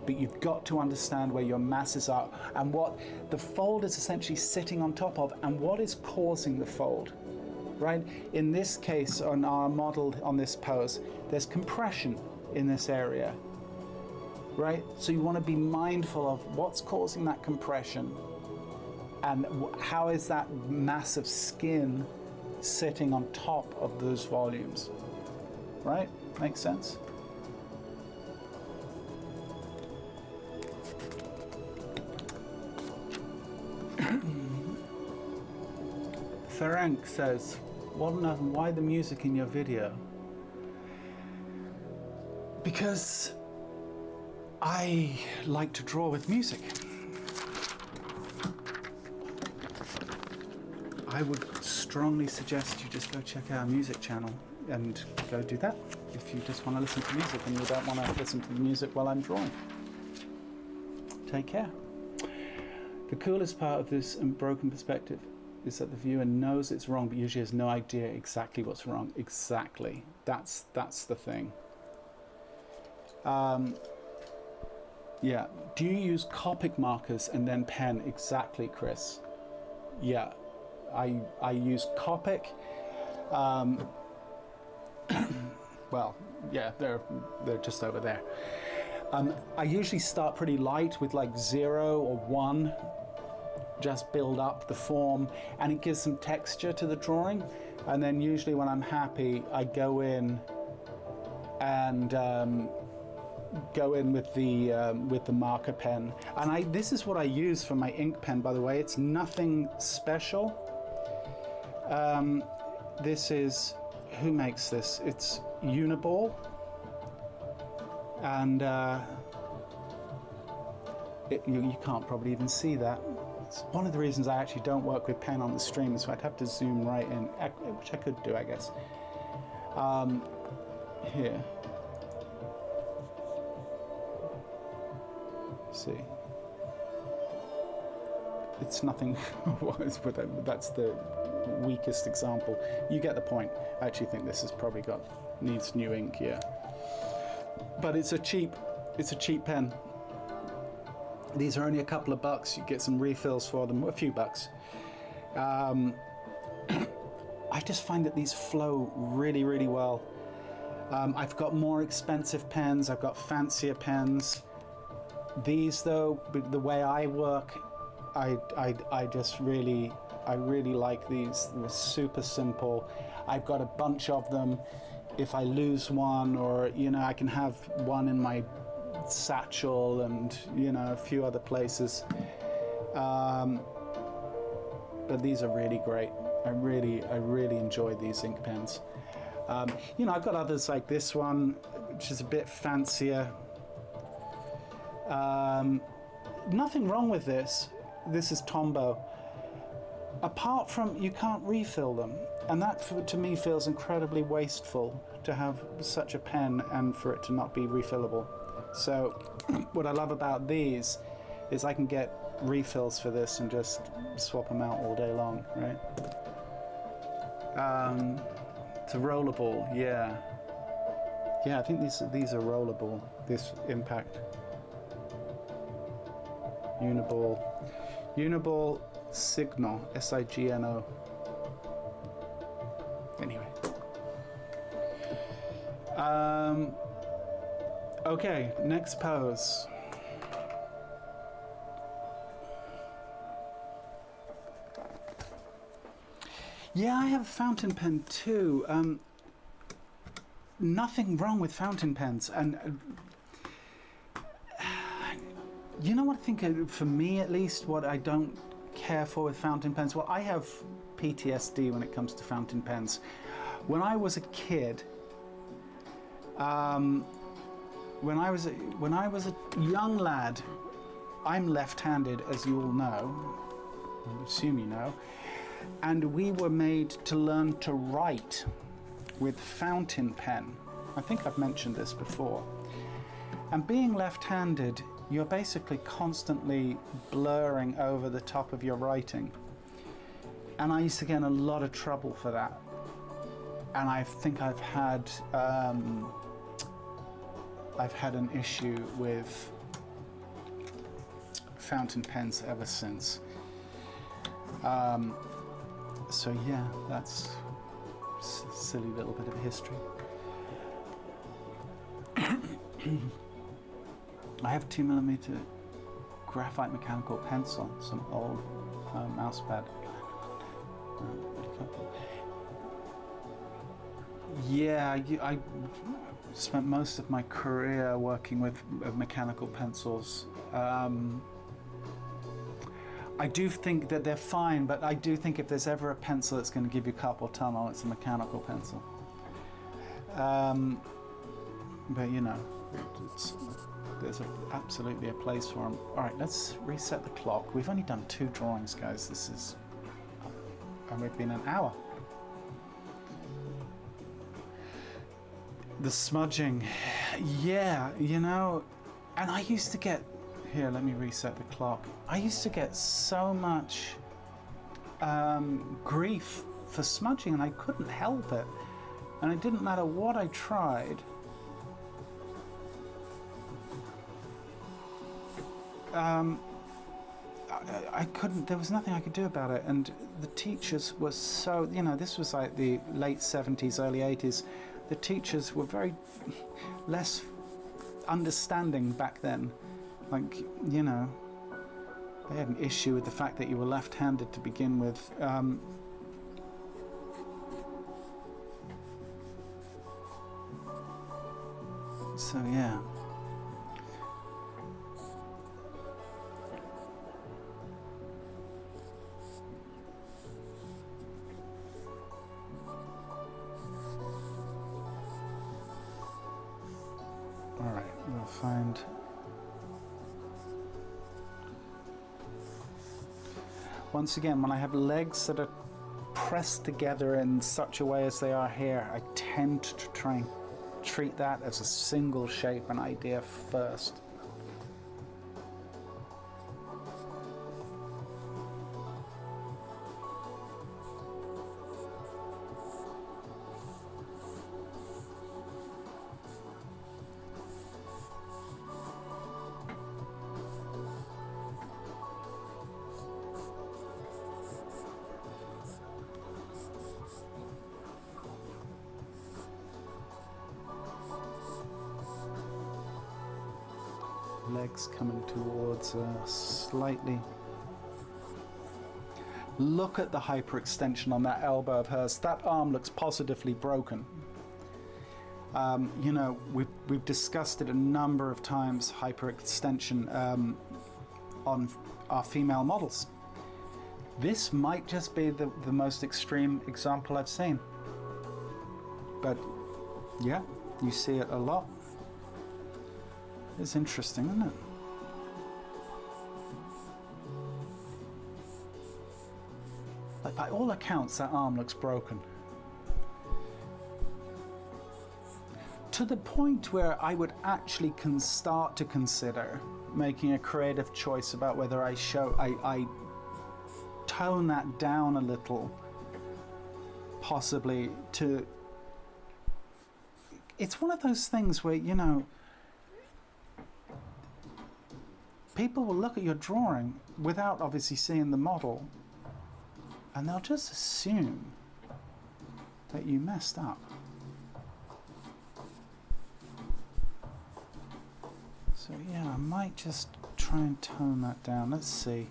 but you've got to understand where your masses are and what the fold is essentially sitting on top of, and what is causing the fold, right? In this case, on our model, on this pose, there's compression in this area, right? So you want to be mindful of what's causing that compression, and how is that mass of skin sitting on top of those volumes, right? Makes sense? Ferenc says, why the music in your video? Because I like to draw with music. I would strongly suggest you just go check out our music channel and go do that if you just want to listen to music and you don't want to listen to the music while I'm drawing. Take care. The coolest part of this broken perspective is that the viewer knows it's wrong, but usually has no idea exactly what's wrong. Exactly. That's the thing. Yeah. Do you use Copic markers and then pen? Exactly, Chris. Yeah. I use Copic. Well, yeah, they're just over there. I usually start pretty light with like 0 or 1, just build up the form, and it gives some texture to the drawing. And then usually when I'm happy, I go in and go in with the marker pen. And this is what I use for my ink pen, by the way. It's nothing special. This is who makes this? It's Uniball, and you can't probably even see that. It's one of the reasons I actually don't work with pen on the stream, so I'd have to zoom right in, which I could do, I guess. Here. See. It's nothing, but that's the weakest example. You get the point. I actually think this has probably needs new ink, yeah. But it's a cheap pen. These are only a couple of bucks. You get some refills for them, a few bucks. I just find that these flow really, really well. I've got more expensive pens. I've got fancier pens. These, though, the way I work, I really like these. They're super simple. I've got a bunch of them. If I lose one, or I can have one in my satchel, and a few other places. But these are really great. I really enjoy these ink pens. I've got others like this one, which is a bit fancier. Nothing wrong with this. This is Tombow. Apart from you can't refill them, and that to me feels incredibly wasteful to have such a pen and for it to not be refillable. So what I love about these is I can get refills for this and just swap them out all day long, right? It's a rollerball, yeah. Yeah, I think these are rollerball, this Impact. Uniball Signo, S-I-G-N-O. Anyway. Okay, next pose. Yeah, I have a fountain pen too. Nothing wrong with fountain pens, and you know what I think, for me at least, what I don't care for with fountain pens? Well, I have PTSD when it comes to fountain pens. When I was a kid, when I was a young lad, I'm left-handed, as you all know. I assume you know. And we were made to learn to write with fountain pen. I think I've mentioned this before. And being left-handed, you're basically constantly blurring over the top of your writing. And I used to get in a lot of trouble for that. And I think I've had an issue with fountain pens ever since. So yeah, that's a silly little bit of history. I have 2mm graphite mechanical pencil, some old mouse pad. Yeah, I spent most of my career working with mechanical pencils. I do think that they're fine, but I do think if there's ever a pencil that's going to give you carpal tunnel, it's a mechanical pencil. But there's absolutely a place for them. All right, let's reset the clock. We've only done 2 drawings, guys. And we've been an hour. The smudging, yeah, and I used to get, here, let me reset the clock. I used to get so much grief for smudging, and I couldn't help it. And it didn't matter what I tried. I couldn't, there was nothing I could do about it. And the teachers were so, this was like the late 70s, early 80s. The teachers were very less understanding back then. Like, they had an issue with the fact that you were left-handed to begin with. So, yeah. All right, we'll find. Once again, when I have legs that are pressed together in such a way as they are here, I tend to try and treat that as a single shape and idea first. Legs coming towards slightly. Look at the hyperextension on that elbow of hers. That arm looks positively broken. You know, we've discussed it a number of times, hyperextension on our female models. This might just be the most extreme example I've seen. But yeah, you see it a lot. It's interesting, isn't it? Like, by all accounts, that arm looks broken. To the point where I would actually start to consider making a creative choice about whether I tone that down a little, possibly to... It's one of those things where, you know, people will look at your drawing without obviously seeing the model, and they'll just assume that you messed up. So yeah, I might just try and tone that down. Let's see.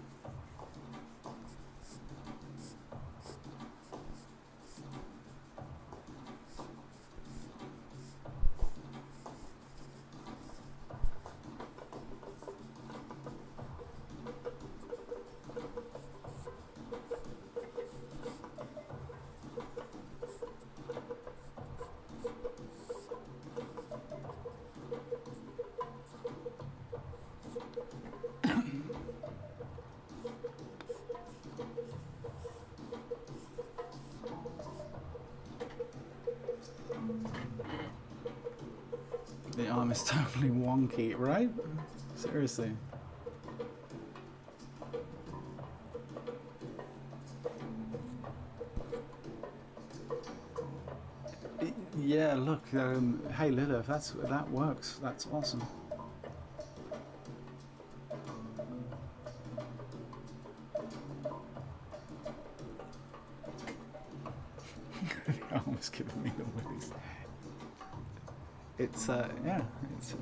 The arm is totally wonky, right? Seriously. Yeah, look, hey Lilith, that works. That's awesome. The arm is giving me the willies. It's yeah, it's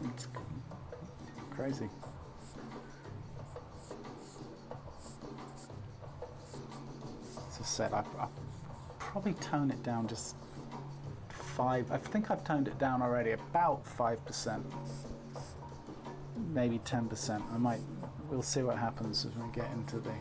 crazy. As I said, I'll probably tone it down just 5. I think I've toned it down already, about 5%, maybe 10%. We'll see what happens as we get into the.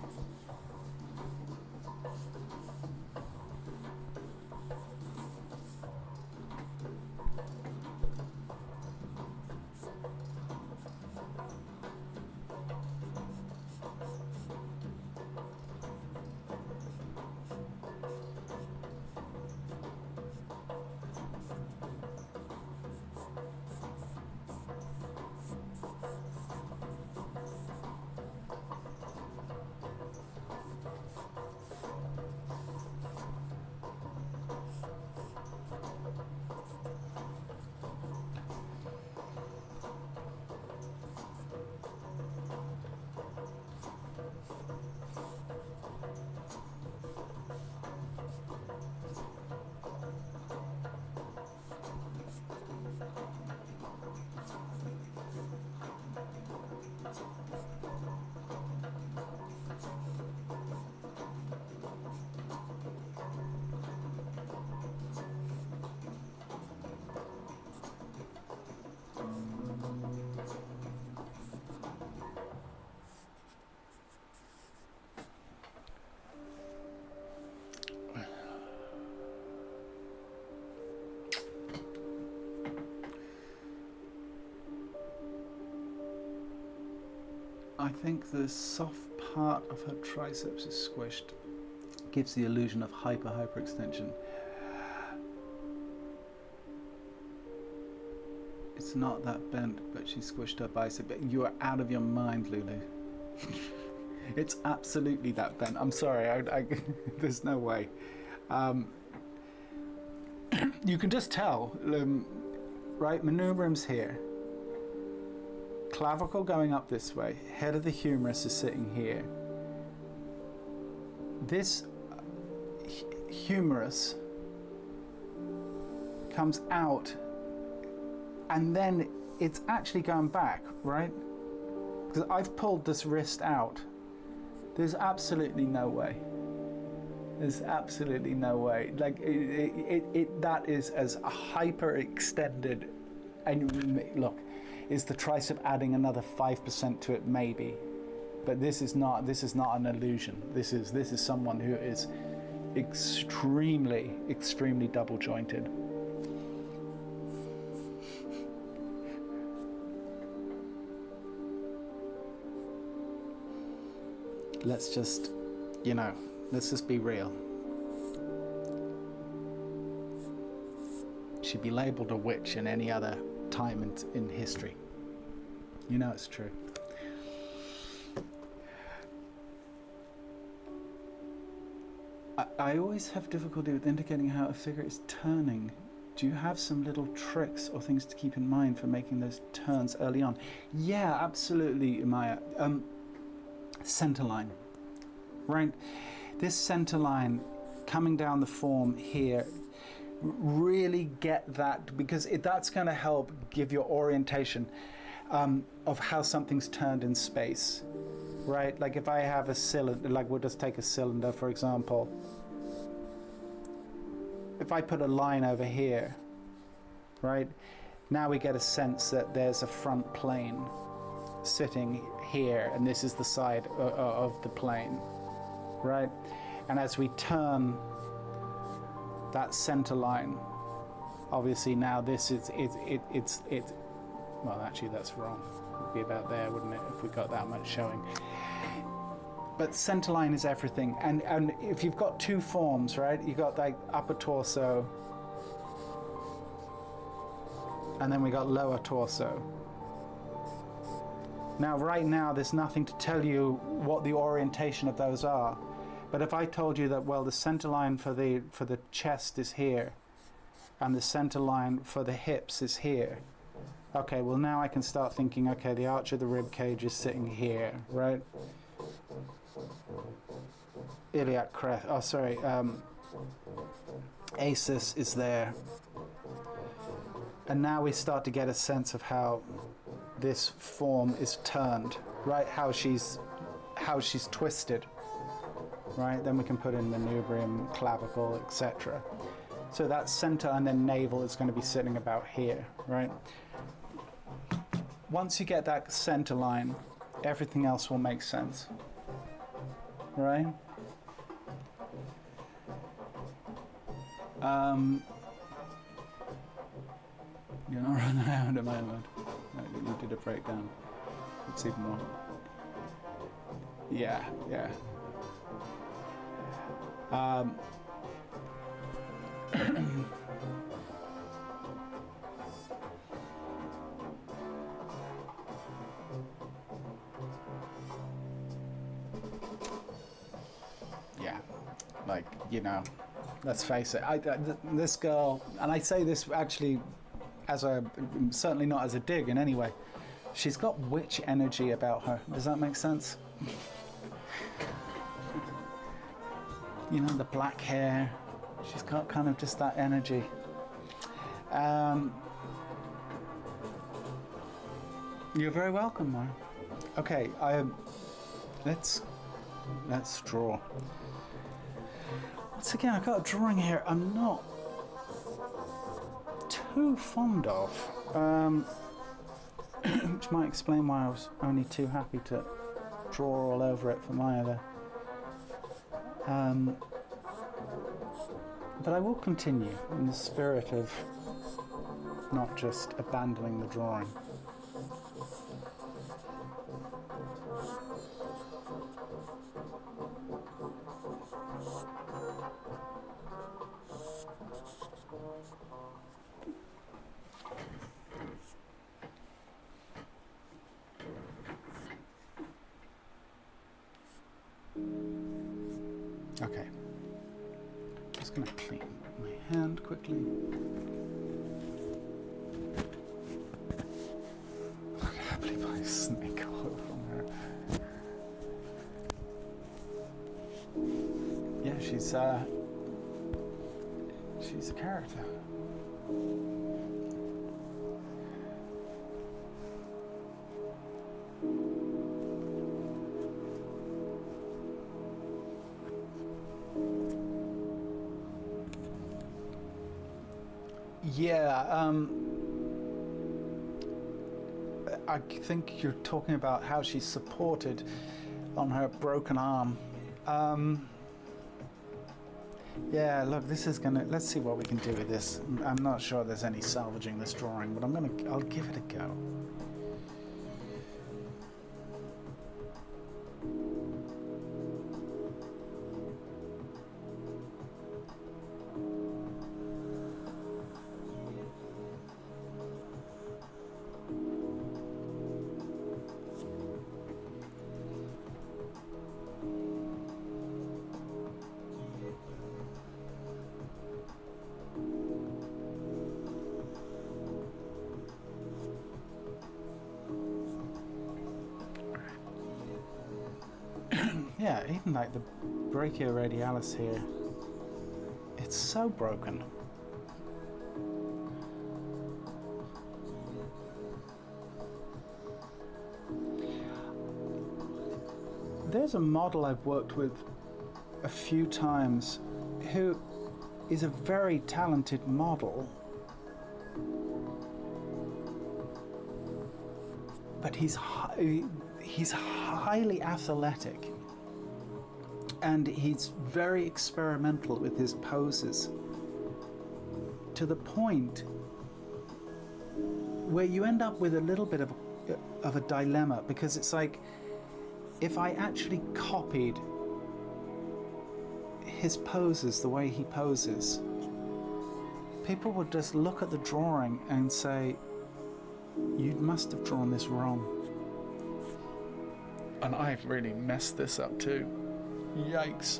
I think the soft part of her triceps is squished. Gives the illusion of hyperextension. It's not that bent, but she squished her bicep. You are out of your mind, Lulu. It's absolutely that bent. I'm sorry, there's no way. You can just tell, right? Manubrium's here. Clavicle going up this way. Head of the humerus is sitting here. This humerus comes out and then it's actually going back, right? Because I've pulled this wrist out. There's absolutely no way. There's absolutely no way. Like that is as hyper extended. And look, is the tricep adding another 5% to it? Maybe, but this is not an illusion. This is someone who is extremely double jointed. Let's just, let's just be real. She'd be labeled a witch in any other time in history. It's true. I always have difficulty with indicating how a figure is turning. Do you have some little tricks or things to keep in mind for making those turns early on? Yeah, absolutely, Maya. Center line, right? This center line coming down the form here, really get that, because that's going to help give your orientation of how something's turned in space, right? Like if I have a cylinder, like we'll just take a cylinder for example. If I put a line over here, right? Now we get a sense that there's a front plane sitting here, and this is the side of the plane, right? And as we turn that center line, obviously now this is it's well, actually that's wrong. It would be about there, wouldn't it, if we got that much showing? But center line is everything, and if you've got two forms, right? You've got like upper torso, and then we got lower torso. Now, right now, there's nothing to tell you what the orientation of those are. But if I told you that, well, the center line for the chest is here, and the center line for the hips is here, okay, well now I can start thinking, okay, the arch of the rib cage is sitting here, right? Iliac crest, ASIS is there. And now we start to get a sense of how this form is turned, right? How she's twisted, right? Then we can put in manubrium, clavicle, etc. So that center and then navel is going to be sitting about here, right? Once you get that center line, everything else will make sense, right? You're not running around at the moment. No, you did a breakdown. It's even more. Yeah. Yeah, like, let's face it. This girl, and I say this actually certainly not as a dig in any way. She's got witch energy about her. Does that make sense? The black hair. She's got kind of just that energy. You're very welcome, Mara. Okay, let's draw. Once again, I've got a drawing here I'm not too fond of, which might explain why I was only too happy to draw all over it for Maya there. But I will continue in the spirit of not just abandoning the drawing. Okay. Just gonna clean my hand quickly. I can't believe I snake oil from her. Yeah, she's a character. Yeah, I think you're talking about how she's supported on her broken arm. Yeah, look, this is gonna, let's see what we can do with this. I'm not sure there's any salvaging this drawing, but I'll give it a go. Yeah, even like the brachioradialis here, it's so broken. There's a model I've worked with a few times who is a very talented model, but he's highly athletic. And he's very experimental with his poses, to the point where you end up with a little bit of a dilemma, because it's like, if I actually copied his poses the way he poses, people would just look at the drawing and say, you must have drawn this wrong. And I've really messed this up too. Yikes.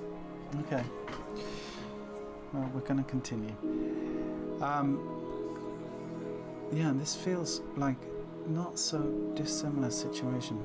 Okay. Well, we're going to continue. Yeah, this feels like not so dissimilar situation.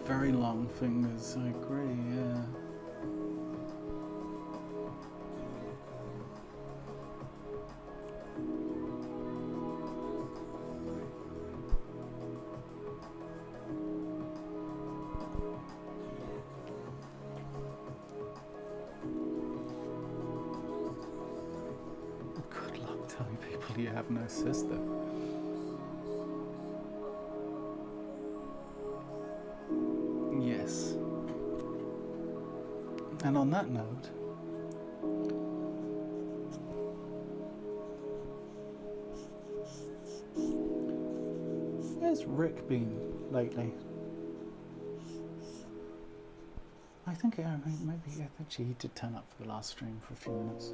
Very long fingers, I agree, yeah. Good luck telling people you have no sister. that note, where's Rick been lately? I think maybe actually he did turn up for the last stream for a few minutes.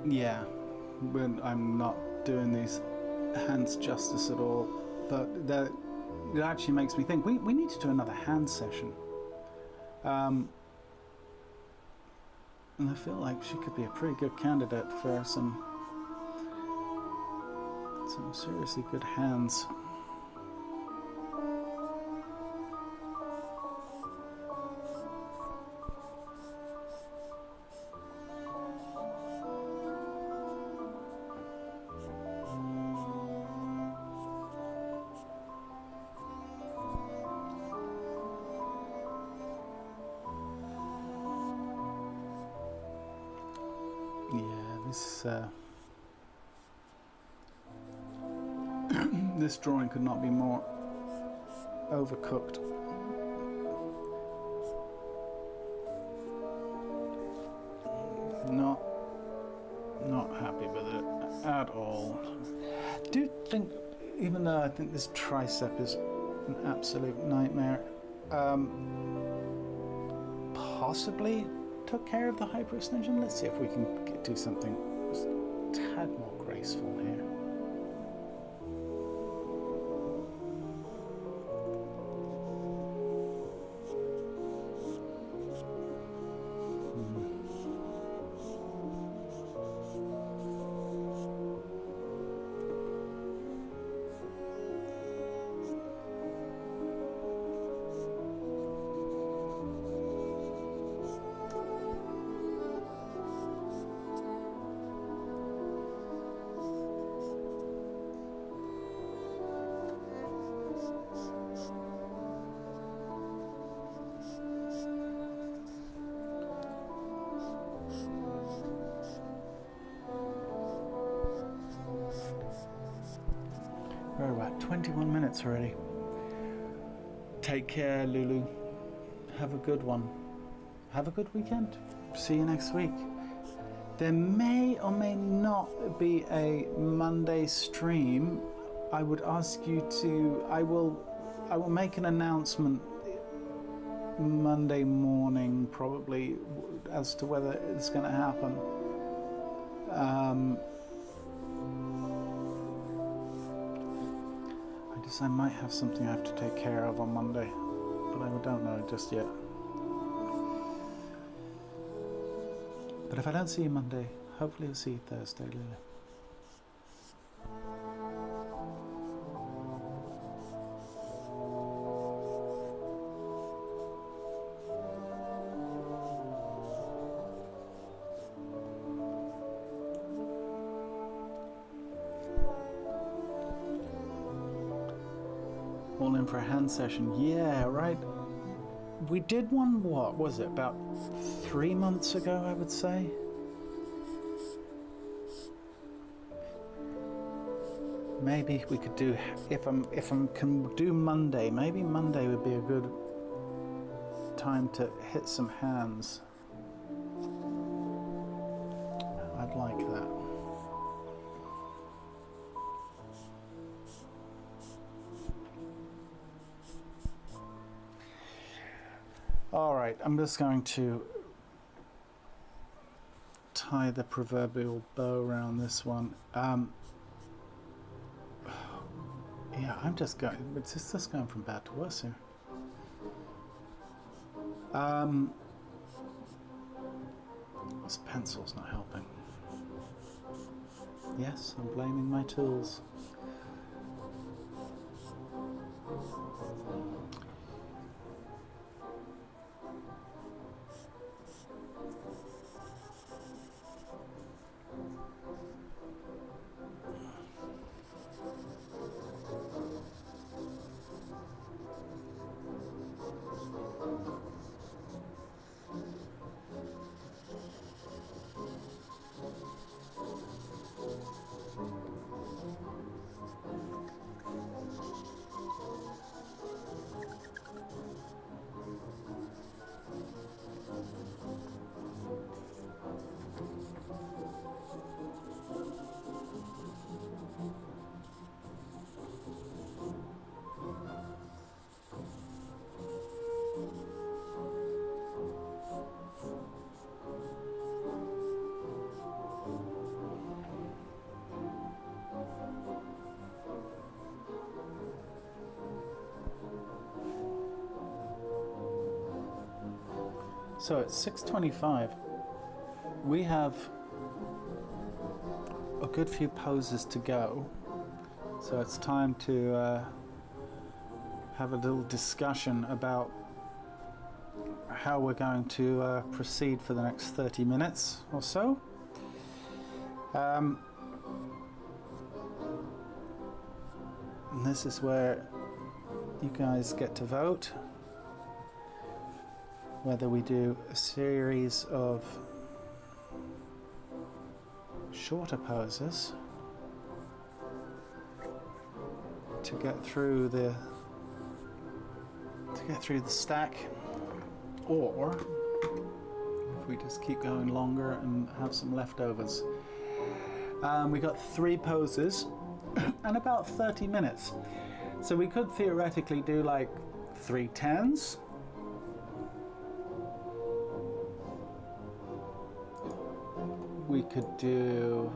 Yeah, when I'm not doing these hands justice at all, but it actually makes me think we need to do another hand session. And I feel like she could be a pretty good candidate for some seriously good hands. This drawing could not be more overcooked. Not happy with it at all. Do you think, even though I think this tricep is an absolute nightmare, possibly took care of the hyperextension? Let's see if we can do something just a tad more graceful here. 21 minutes already. Take care, Lulu. Have a good one. Have a good weekend. See you next week. There may or may not be a Monday stream. I would ask you to, I will make an announcement Monday morning probably as to whether it's going to happen. I might have something I have to take care of on Monday, but I don't know just yet. But if I don't see you Monday, hopefully I'll see you Thursday, Lily. All in for a hand session. Yeah, right. We did one, what was it, about 3 months ago, I would say. Maybe we could do, if I can do Monday, maybe Monday would be a good time to hit some hands. I'd like that. All right, I'm just going to tie the proverbial bow around this one. Yeah, I'm just going. It's just going from bad to worse here. This pencil's not helping. Yes, I'm blaming my tools. So it's 6:25. We have a good few poses to go. So it's time to have a little discussion about how we're going to proceed for the next 30 minutes or so. And this is where you guys get to vote whether we do a series of shorter poses to get through the stack, or if we just keep going longer and have some leftovers. We got 3 poses and about 30 minutes, so we could theoretically do like 3 10s. We could do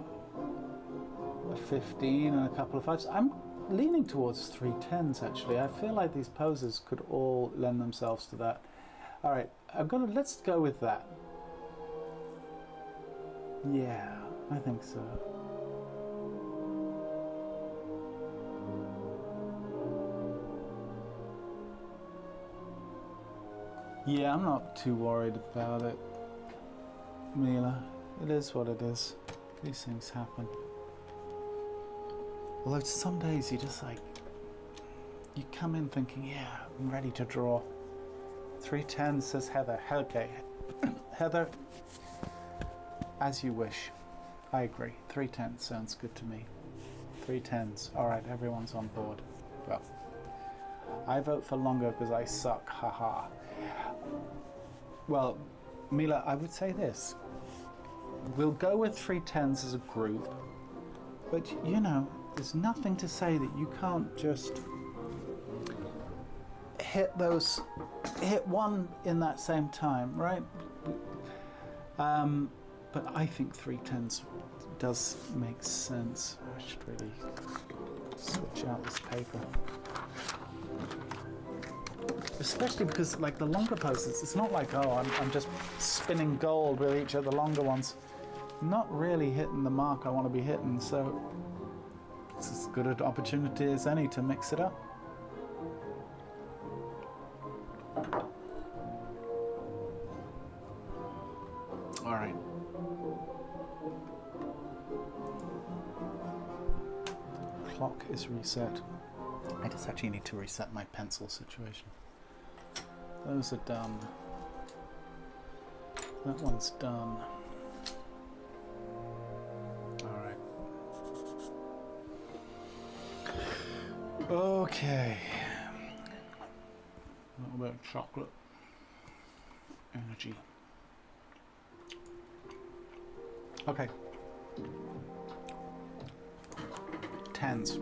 a 15 and a couple of 5s. I'm leaning towards 3 10s actually. I feel like these poses could all lend themselves to that. All right, let's go with that. Yeah, I think so. Yeah, I'm not too worried about it, Mila. It is what it is. These things happen. Although some days you just like, you come in thinking, yeah, I'm ready to draw. 3 10s, says Heather. Okay. Heather, as you wish. I agree. 3 10s sounds good to me. 3 tens. All right, everyone's on board. Well, I vote for longer because I suck. Haha. Well, Mila, I would say this. We'll go with 3 tens as a group, but you know, there's nothing to say that you can't just hit one in that same time, right? But I think 3 tens does make sense. I should really switch out this paper. Especially because, like, the longer poses, it's not like, oh, I'm just spinning gold with each of the longer ones. Not really hitting the mark I want to be hitting, so it's as good an opportunity as any to mix it up. All right. Clock is reset. I just actually need to reset my pencil situation. Those are done. That one's done. All right. Okay. A little bit of chocolate energy. Okay. Tens.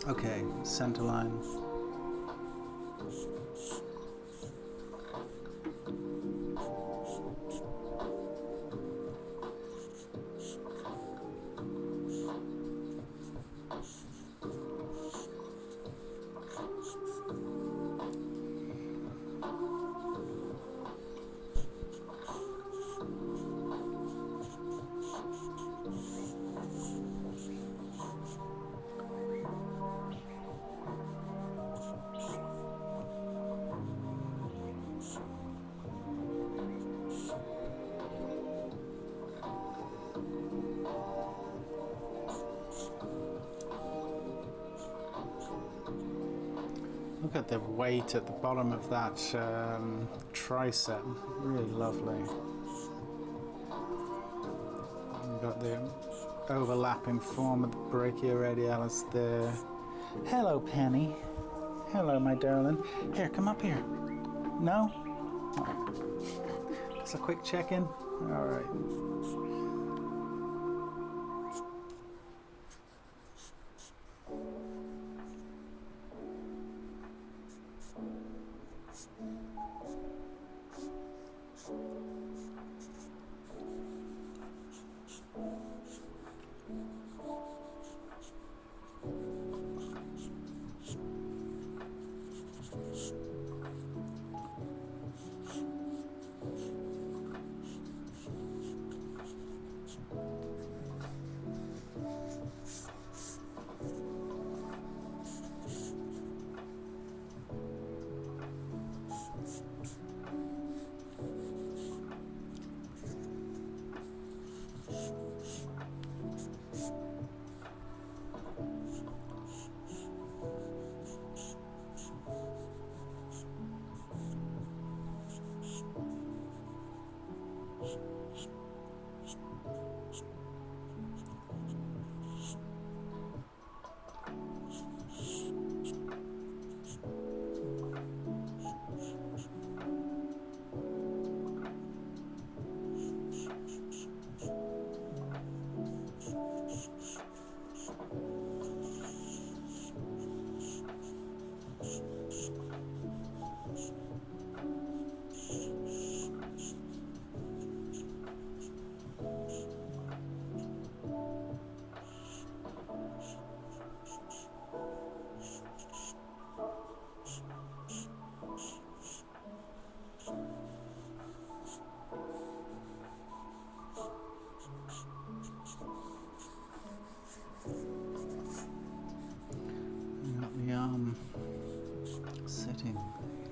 Okay, center line. Look at the weight at the bottom of that tricep, really lovely. We've got the overlapping form of the brachioradialis there. Hello, Penny. Hello, my darling. Here, come up here. No? Just a quick check-in? All right.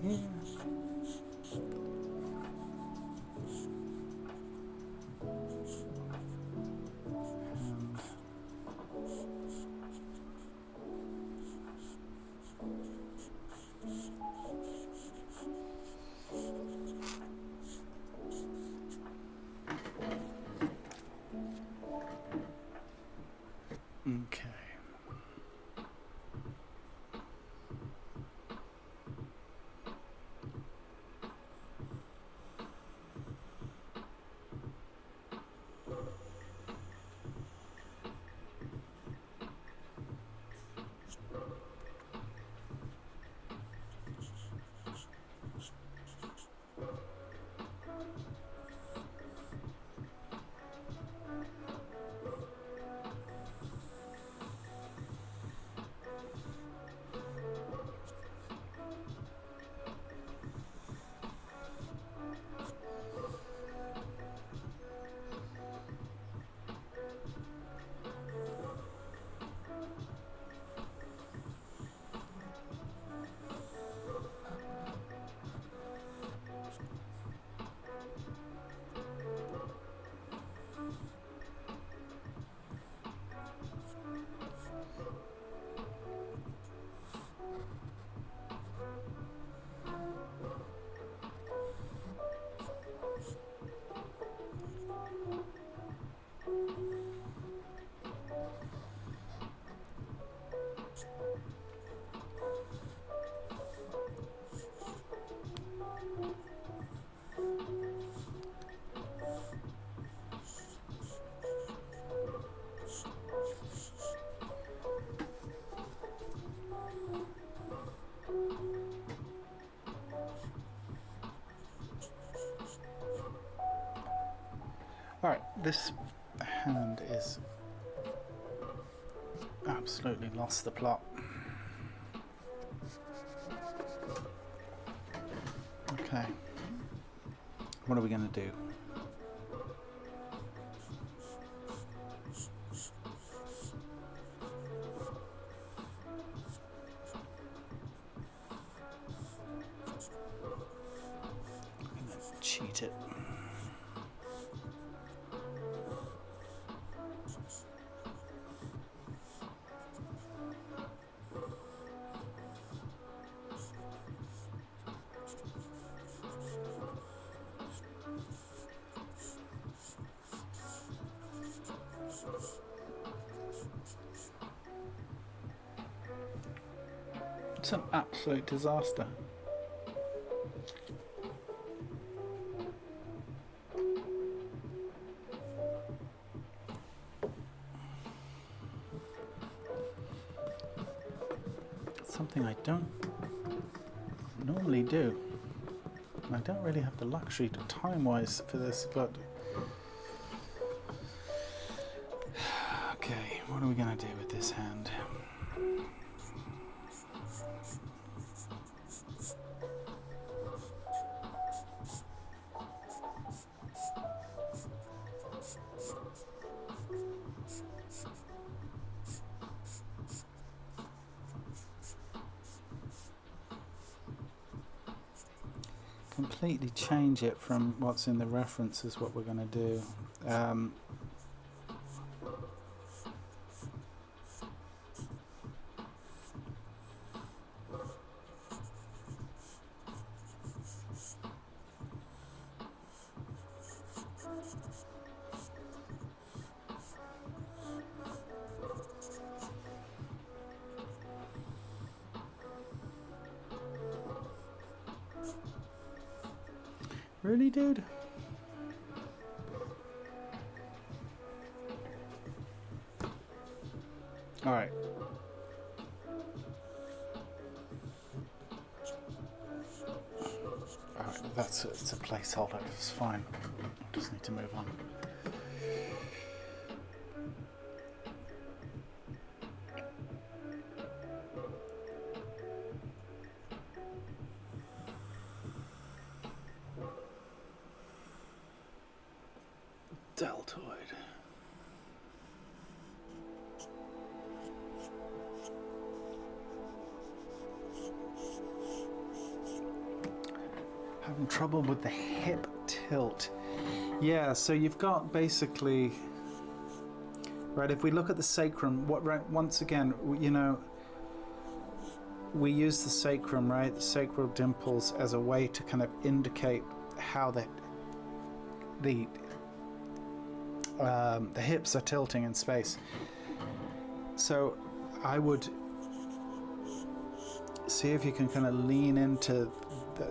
here. And okay. Alright, this hand is absolutely lost the plot. Okay, what are we going to do? I'm going to cheat it. It's an absolute disaster. Something I don't normally do. I don't really have the luxury to time-wise for this, but okay, what are we going to do with this hand? Completely change it from what's in the reference is what we're going to do. Really, dude? Alright. Alright, it's a placeholder, it's fine. I just need to move on. Deltoid. Having trouble with the hip tilt. Yeah, so you've got basically, right, if we look at the sacrum, once again, you know, we use the sacrum, right, the sacral dimples, as a way to kind of indicate how the hips are tilting in space. So I would see if you can kind of lean into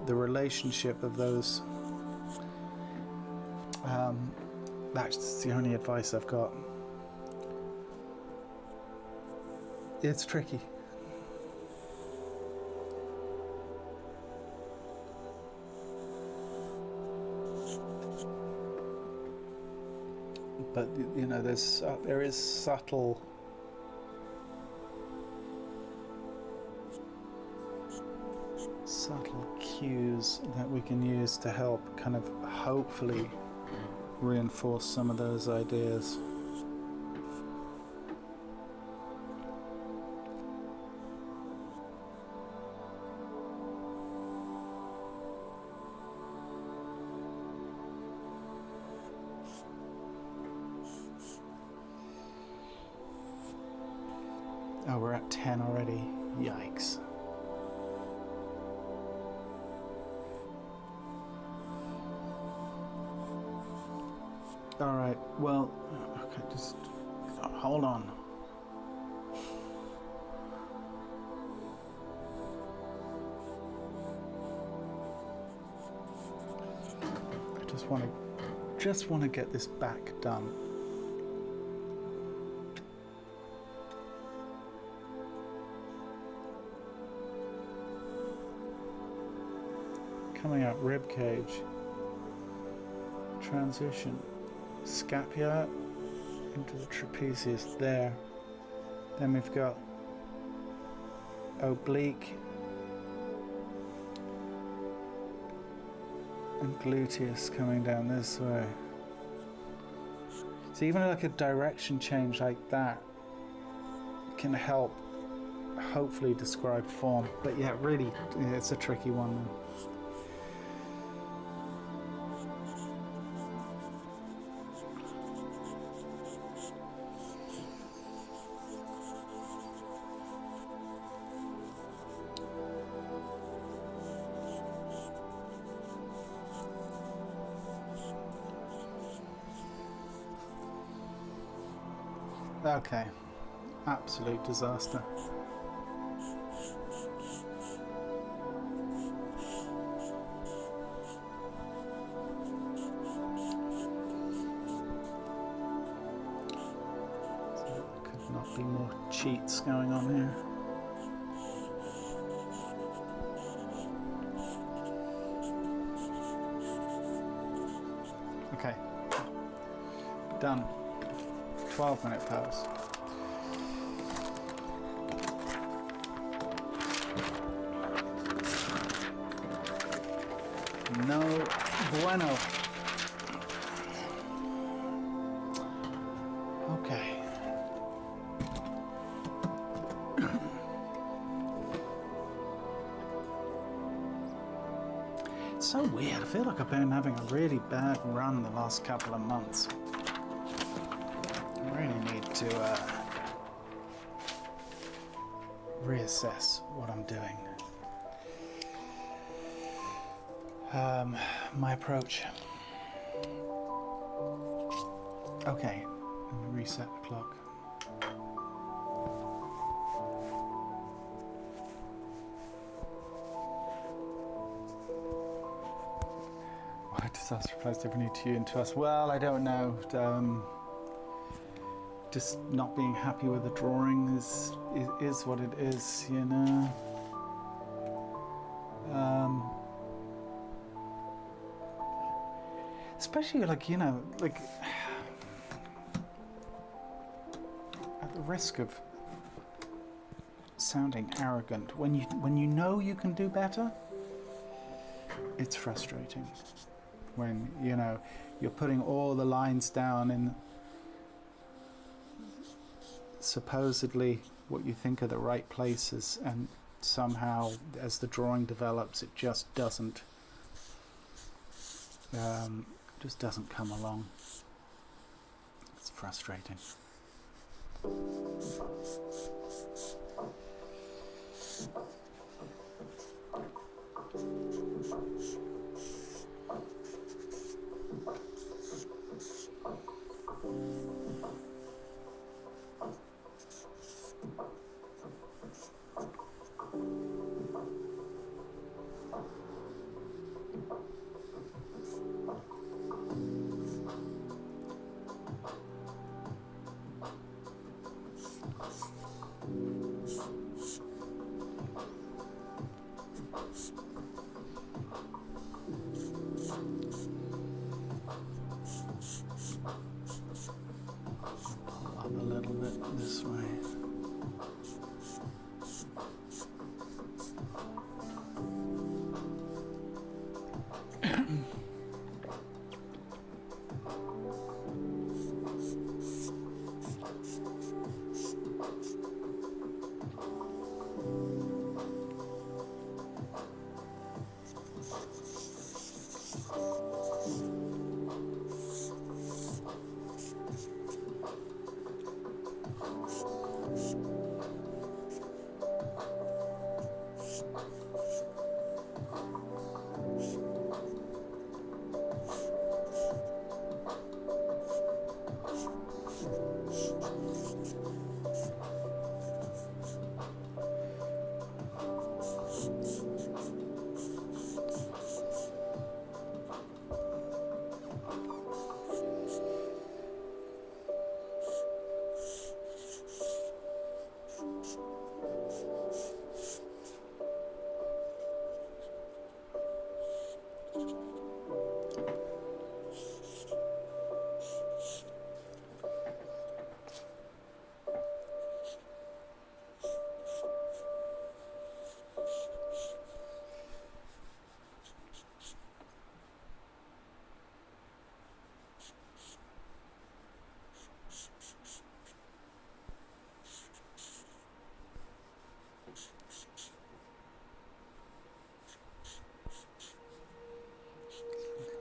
the relationship of those. That's the only advice I've got. It's tricky. But you know, there is subtle cues that we can use to help kind of hopefully reinforce some of those ideas. Oh, we're at 10 already. Yikes. All right, well, okay, just hold on. I just want to get this back done. Coming out rib cage, transition, scapula into the trapezius there. Then we've got oblique and gluteus coming down this way. So even like a direction change like that can help hopefully describe form. But yeah, really, it's a tricky one. Okay, absolute disaster. So there could not be more cheats going on here. Okay, done. 12-minute pause. No bueno. Okay. It's so weird. I feel like I've been having a really bad run the last couple of months. I really need to reassess what I'm doing. My approach. Okay, let me reset the clock. Why disaster applies differently to you and to us? Well, I don't know. Just not being happy with the drawing is what it is, you know. Especially like, you know, like at the risk of sounding arrogant, when you know you can do better, it's frustrating. When, you know, you're putting all the lines down in supposedly what you think are the right places, and somehow as the drawing develops it just doesn't. just doesn't come along. It's frustrating. Pull up a little bit this way.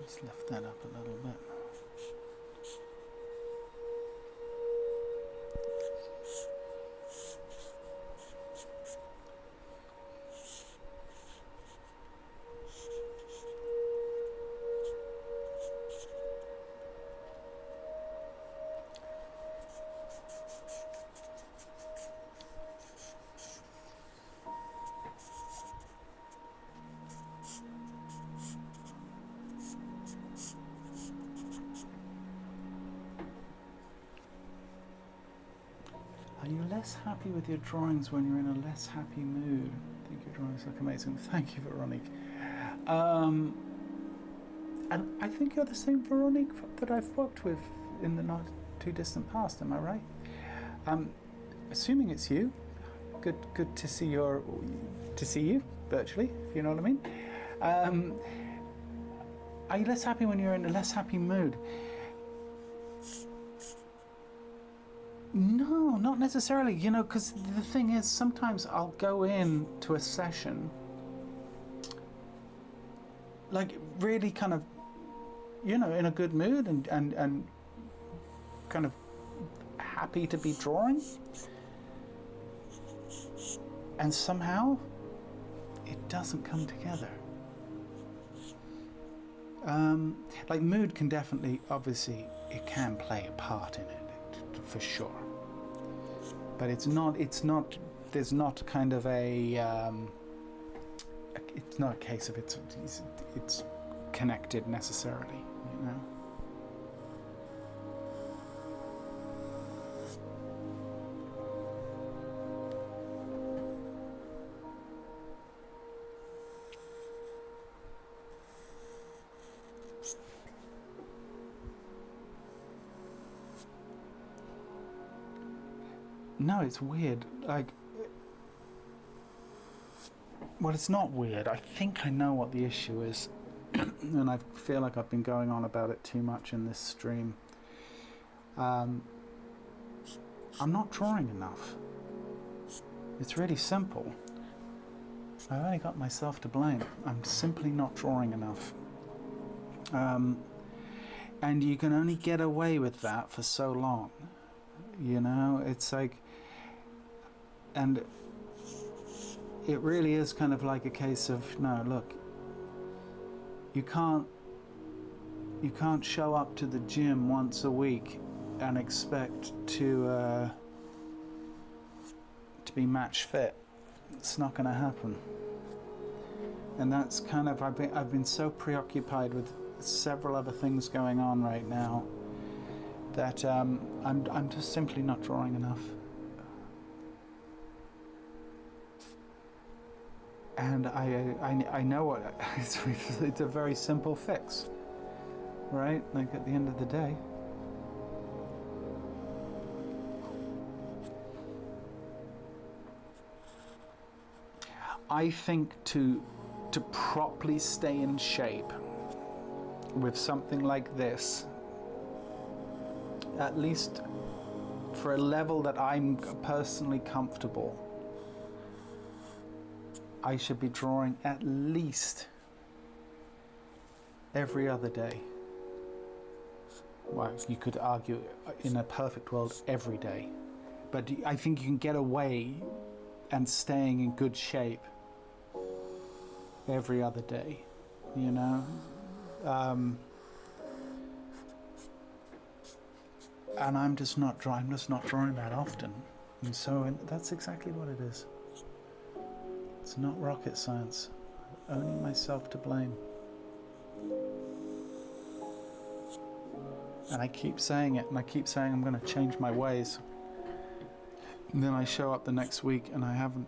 Let's lift that up a little bit. Are you less happy with your drawings when you're in a less happy mood? I think your drawings look amazing. Thank you, Veronique. And I think you're the same Veronique that I've worked with in the not too distant past, am I right? Assuming it's you. Good to see you virtually, if you know what I mean. Are you less happy when you're in a less happy mood? No, not necessarily, you know, because the thing is, sometimes I'll go in to a session like really kind of, you know, in a good mood and kind of happy to be drawing, and somehow it doesn't come together. Like mood can definitely, obviously, it can play a part in it, for sure. But it's not, there's not kind of it's not a case of it's connected necessarily, you know? No, it's weird. Like, well, it's not weird. I think I know what the issue is. And I feel like I've been going on about it too much in this stream. I'm not drawing enough. It's really simple. I've only got myself to blame. I'm simply not drawing enough. And you can only get away with that for so long. You know, it's like, and it really is kind of like a case of, no, look, you can't show up to the gym once a week and expect to be match fit. It's not going to happen. And that's kind of, I've been so preoccupied with several other things going on right now that I'm just simply not drawing enough. And I know what it's a very simple fix, right? Like at the end of the day. I think to properly stay in shape with something like this, at least for a level that I'm personally comfortable, I should be drawing at least every other day. Well, you could argue in a perfect world every day, but I think you can get away and staying in good shape every other day, you know. And I'm just not drawing that often, and so that's exactly what it is. It's not rocket science. Only myself to blame. And I keep saying it, and I keep saying I'm going to change my ways. And then I show up the next week and I haven't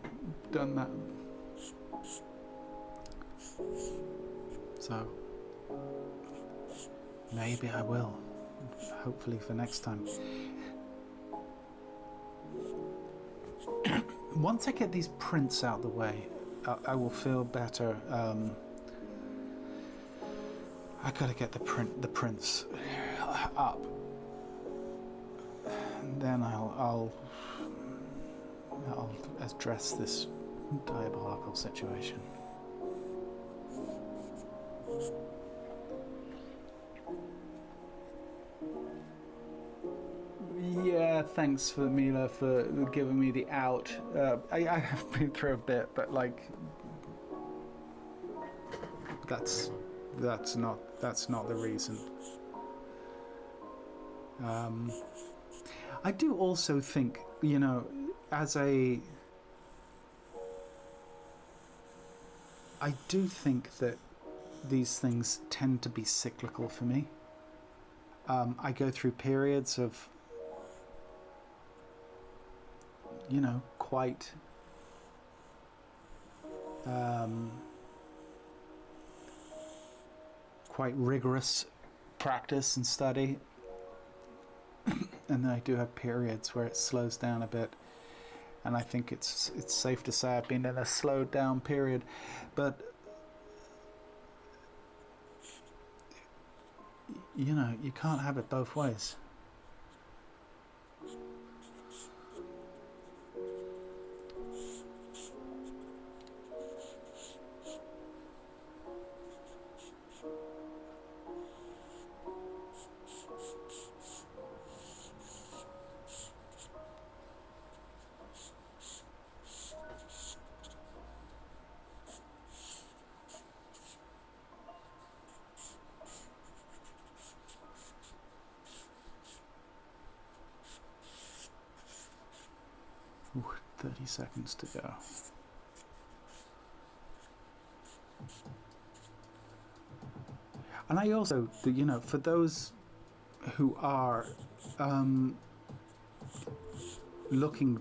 done that. So maybe I will. Hopefully for next time. Once I get these prints out the way, I will feel better. I gotta get the prints up. And then I'll address this diabolical situation. Yeah, thanks for Mila for giving me the out. I have been through a bit, but like that's not the reason. I do also think, you know, I do think that these things tend to be cyclical for me. I go through periods of, you know, quite rigorous practice and study, and then I do have periods where it slows down a bit, and I think it's safe to say I've been in a slowed down period, but you know, you can't have it both ways. Ooh, 30 seconds to go. And I also, you know, for those who are looking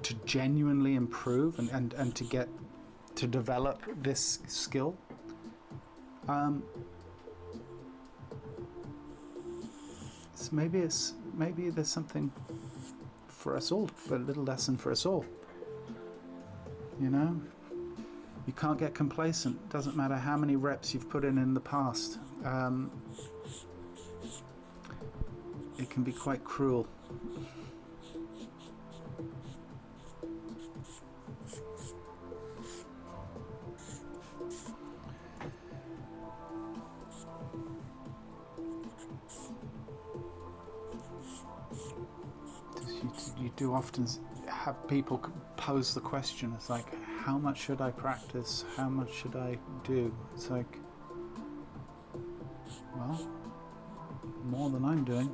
to genuinely improve and to develop this skill, maybe there's something for us all, for a little lesson for us all. You know, you can't get complacent. Doesn't matter how many reps you've put in the past. It can be quite cruel. you do often have people pose the question. It's like, how much should I practice? How much should I do? It's like, well, more than I'm doing.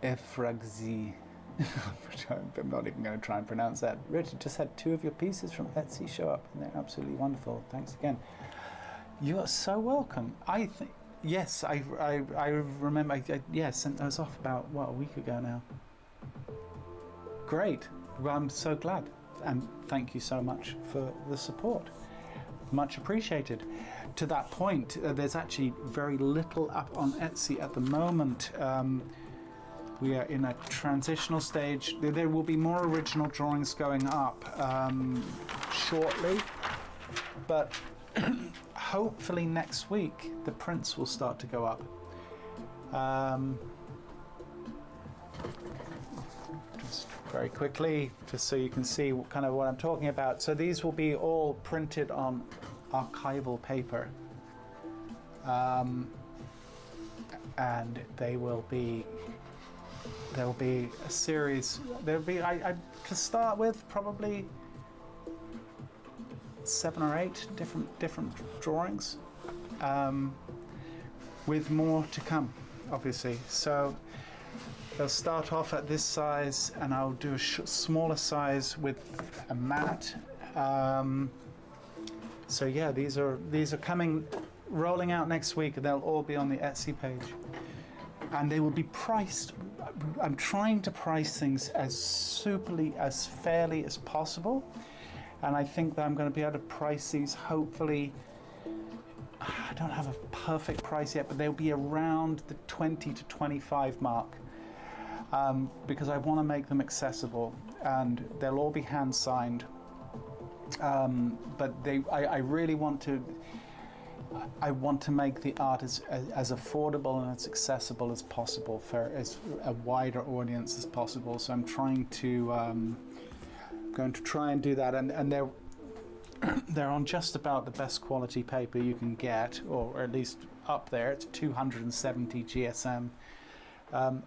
Efragzi. I'm not even going to try and pronounce that. Richard, just had 2 of your pieces from Etsy show up, and they're absolutely wonderful. Thanks again. You are so welcome. I think, yes, I remember. I sent those off about a week ago now. Great. Well, I'm so glad, and thank you so much for the support. Much appreciated. To that point, there's actually very little up on Etsy at the moment. We are in a transitional stage. There will be more original drawings going up shortly, but hopefully next week the prints will start to go up. Just very quickly, just so you can see kind of what I'm talking about. So these will be all printed on archival paper, and there'll be a series. There'll be, to start with, probably 7 or 8 different drawings, with more to come, obviously. So they'll start off at this size, and I'll do a smaller size with a mat. So yeah, these are coming, rolling out next week, and they'll all be on the Etsy page. And they will be priced. I'm trying to price things as fairly as possible. And I think that I'm going to be able to price these, hopefully, I don't have a perfect price yet, but they'll be around the 20 to 25 mark. Because I want to make them accessible, and they'll all be hand signed. But I really want to. I want to make the art as affordable and as accessible as possible for as a wider audience as possible. So I'm trying to going to try and do that, and they're on just about the best quality paper you can get, or at least up there. It's 270 GSM, and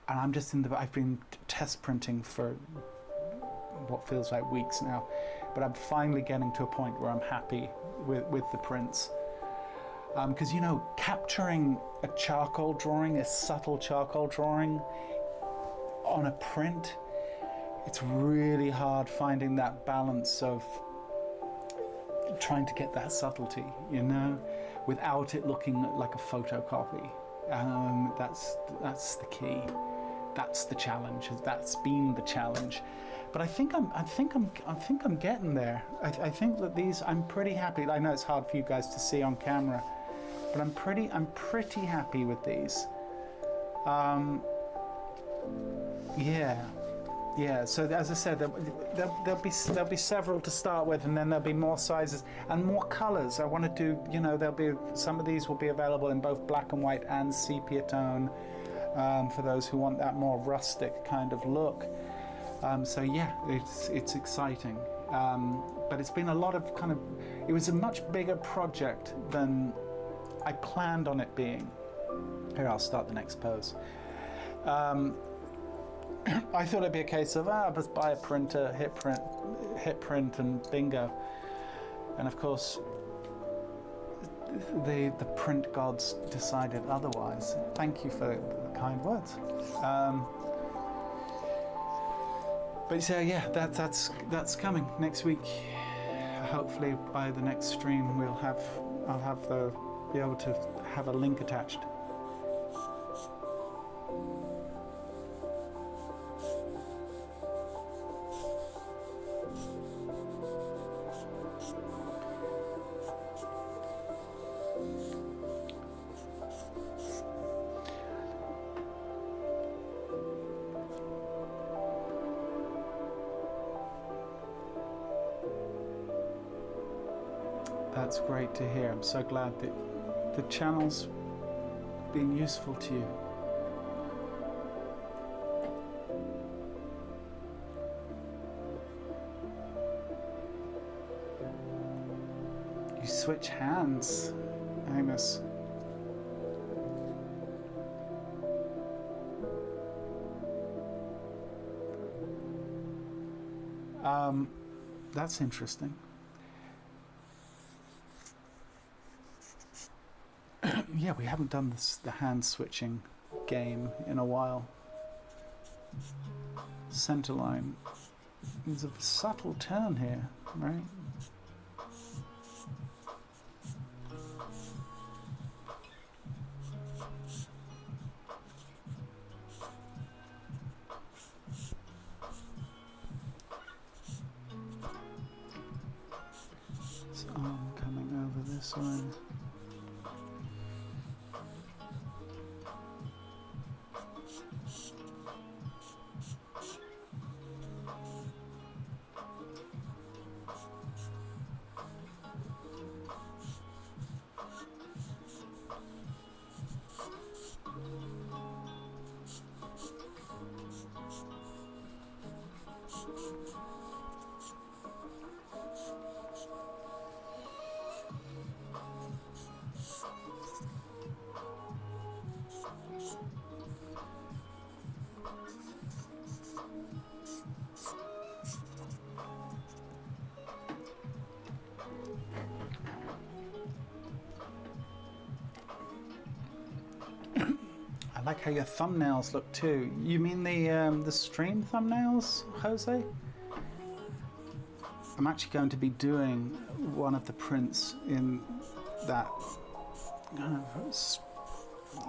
I'm just I've been test printing for what feels like weeks now, but I'm finally getting to a point where I'm happy with the prints, because capturing a charcoal drawing, a subtle charcoal drawing on a print, it's really hard finding that balance of trying to get that subtlety, without it looking like a photocopy. That's the key. That's the challenge. That's been the challenge. But I think I'm getting there. I think that these, I'm pretty happy. I know it's hard for you guys to see on camera, but I'm pretty happy with these. Yeah. So as I said, there'll be several to start with, and then there'll be more sizes and more colors. I want to do, there'll be some of these will be available in both black and white and sepia tone, for those who want that more rustic kind of look. So yeah, it's exciting, but it's been a lot of it was a much bigger project than I planned on it being. Here, I'll start the next pose. I thought it'd be a case of just buy a printer, hit print, and bingo. And of course, the print gods decided otherwise. Thank you for the kind words. But so yeah, that's coming next week. Hopefully by the next stream I'll be able to have a link attached. That's great to hear. I'm so glad that the channel's been useful to you. You switch hands, Amos. That's interesting. Yeah, we haven't done the hand switching game in a while. Centerline. There's a subtle turn here, right? This arm coming over this way. I like how your thumbnails look too. You mean the stream thumbnails, Jose? I'm actually going to be doing one of the prints in that kind of,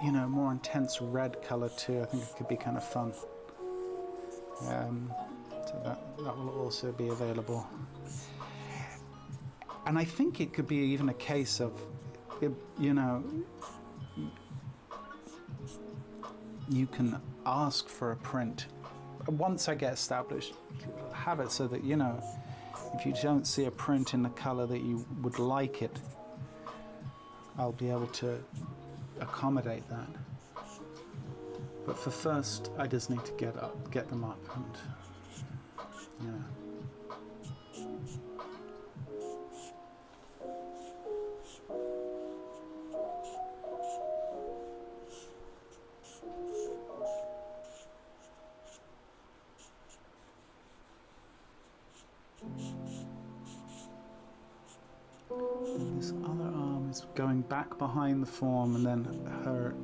you know, more intense red color too. I think it could be kind of fun. So that will also be available. And I think it could be even a case of, you know, you can ask for a print. Once I get established, have it so that, you know, if you don't see a print in the color that you would like it, I'll be able to accommodate that. But for first, I just need to get them up, and yeah. And this other arm is going back behind the form, and then her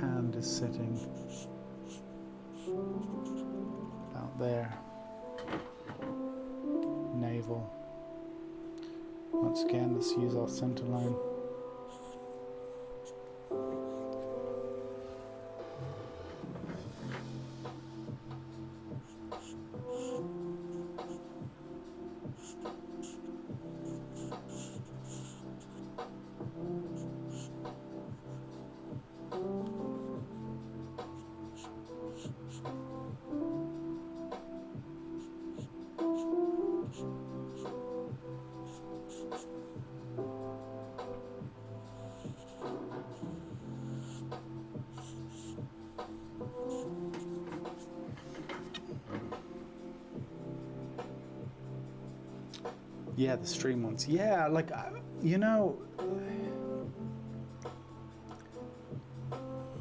hand is sitting out there. Navel. Once again, let's use our center line. Yeah, the stream ones. Yeah, like, you know,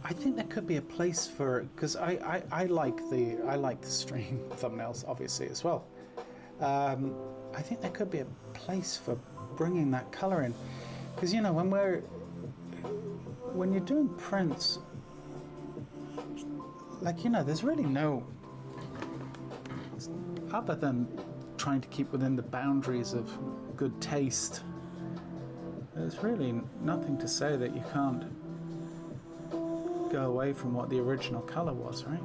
I think there could be a place for, because I like the stream thumbnails obviously as well. I think there could be a place for bringing that color in, because, you know, when you're doing prints, like, you know, there's really no, other than trying to keep within the boundaries of good taste, there's really nothing to say that you can't go away from what the original color was, right?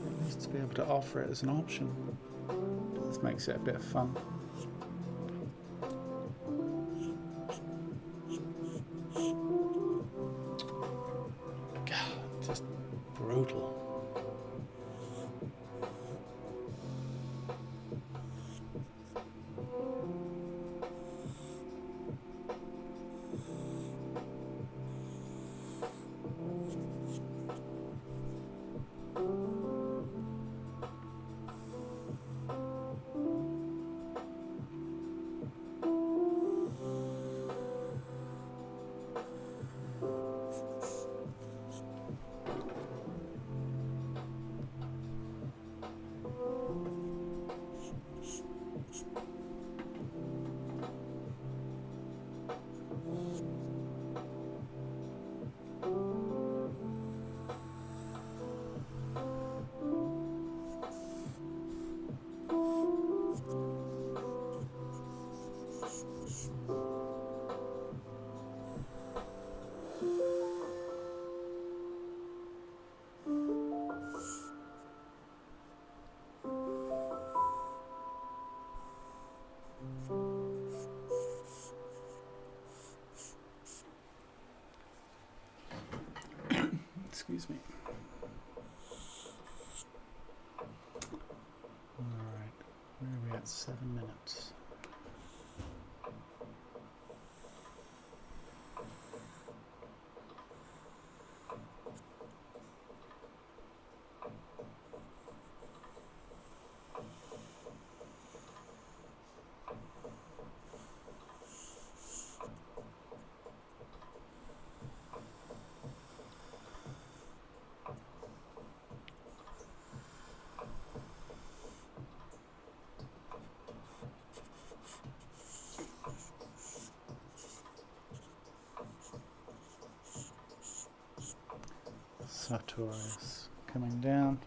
At least to be able to offer it as an option. This makes it a bit of fun. Brutal. Excuse me. Alright, where are we at? 7 minutes. Sartorius coming down.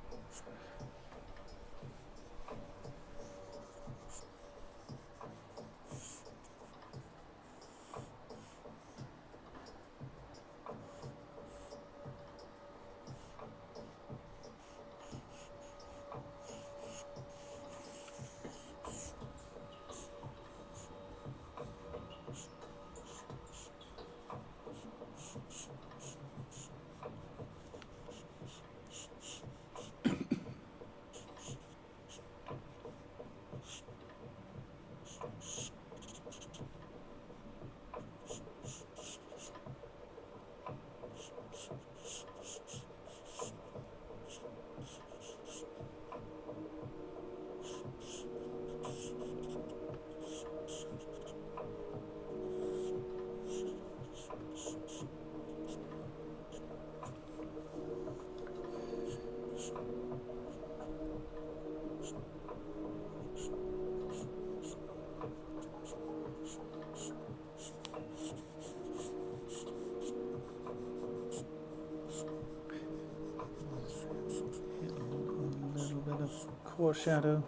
Core shadow.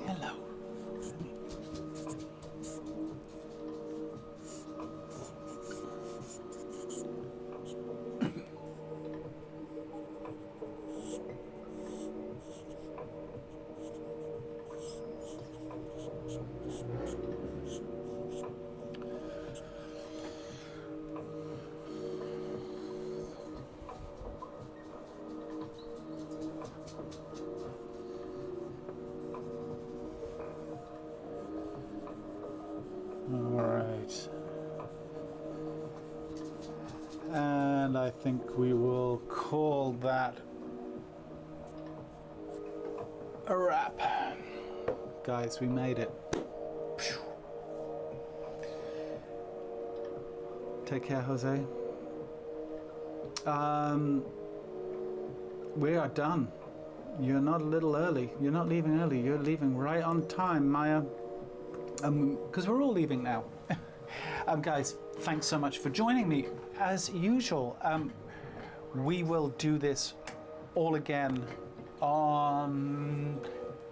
Hello. All right. And I think we will call that a wrap. Guys, we made it. Take care, Jose. We are done. You're not a little early. You're not leaving early. You're leaving right on time, Maya. Because we're all leaving now. Guys, thanks so much for joining me. As usual, we will do this all again on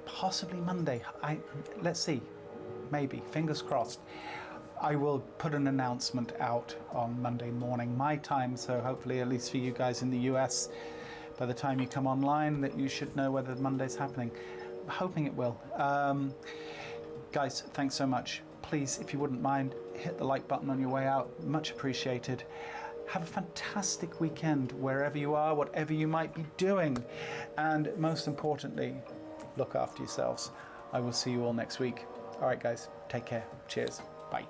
possibly Monday. Let's see, maybe, fingers crossed. I will put an announcement out on Monday morning, my time, so hopefully, at least for you guys in the US, by the time you come online, that you should know whether Monday's happening. I'm hoping it will. Guys, thanks so much. Please, if you wouldn't mind, hit the like button on your way out. Much appreciated. Have a fantastic weekend wherever you are, whatever you might be doing. And most importantly, look after yourselves. I will see you all next week. All right, guys, take care. Cheers. Bye.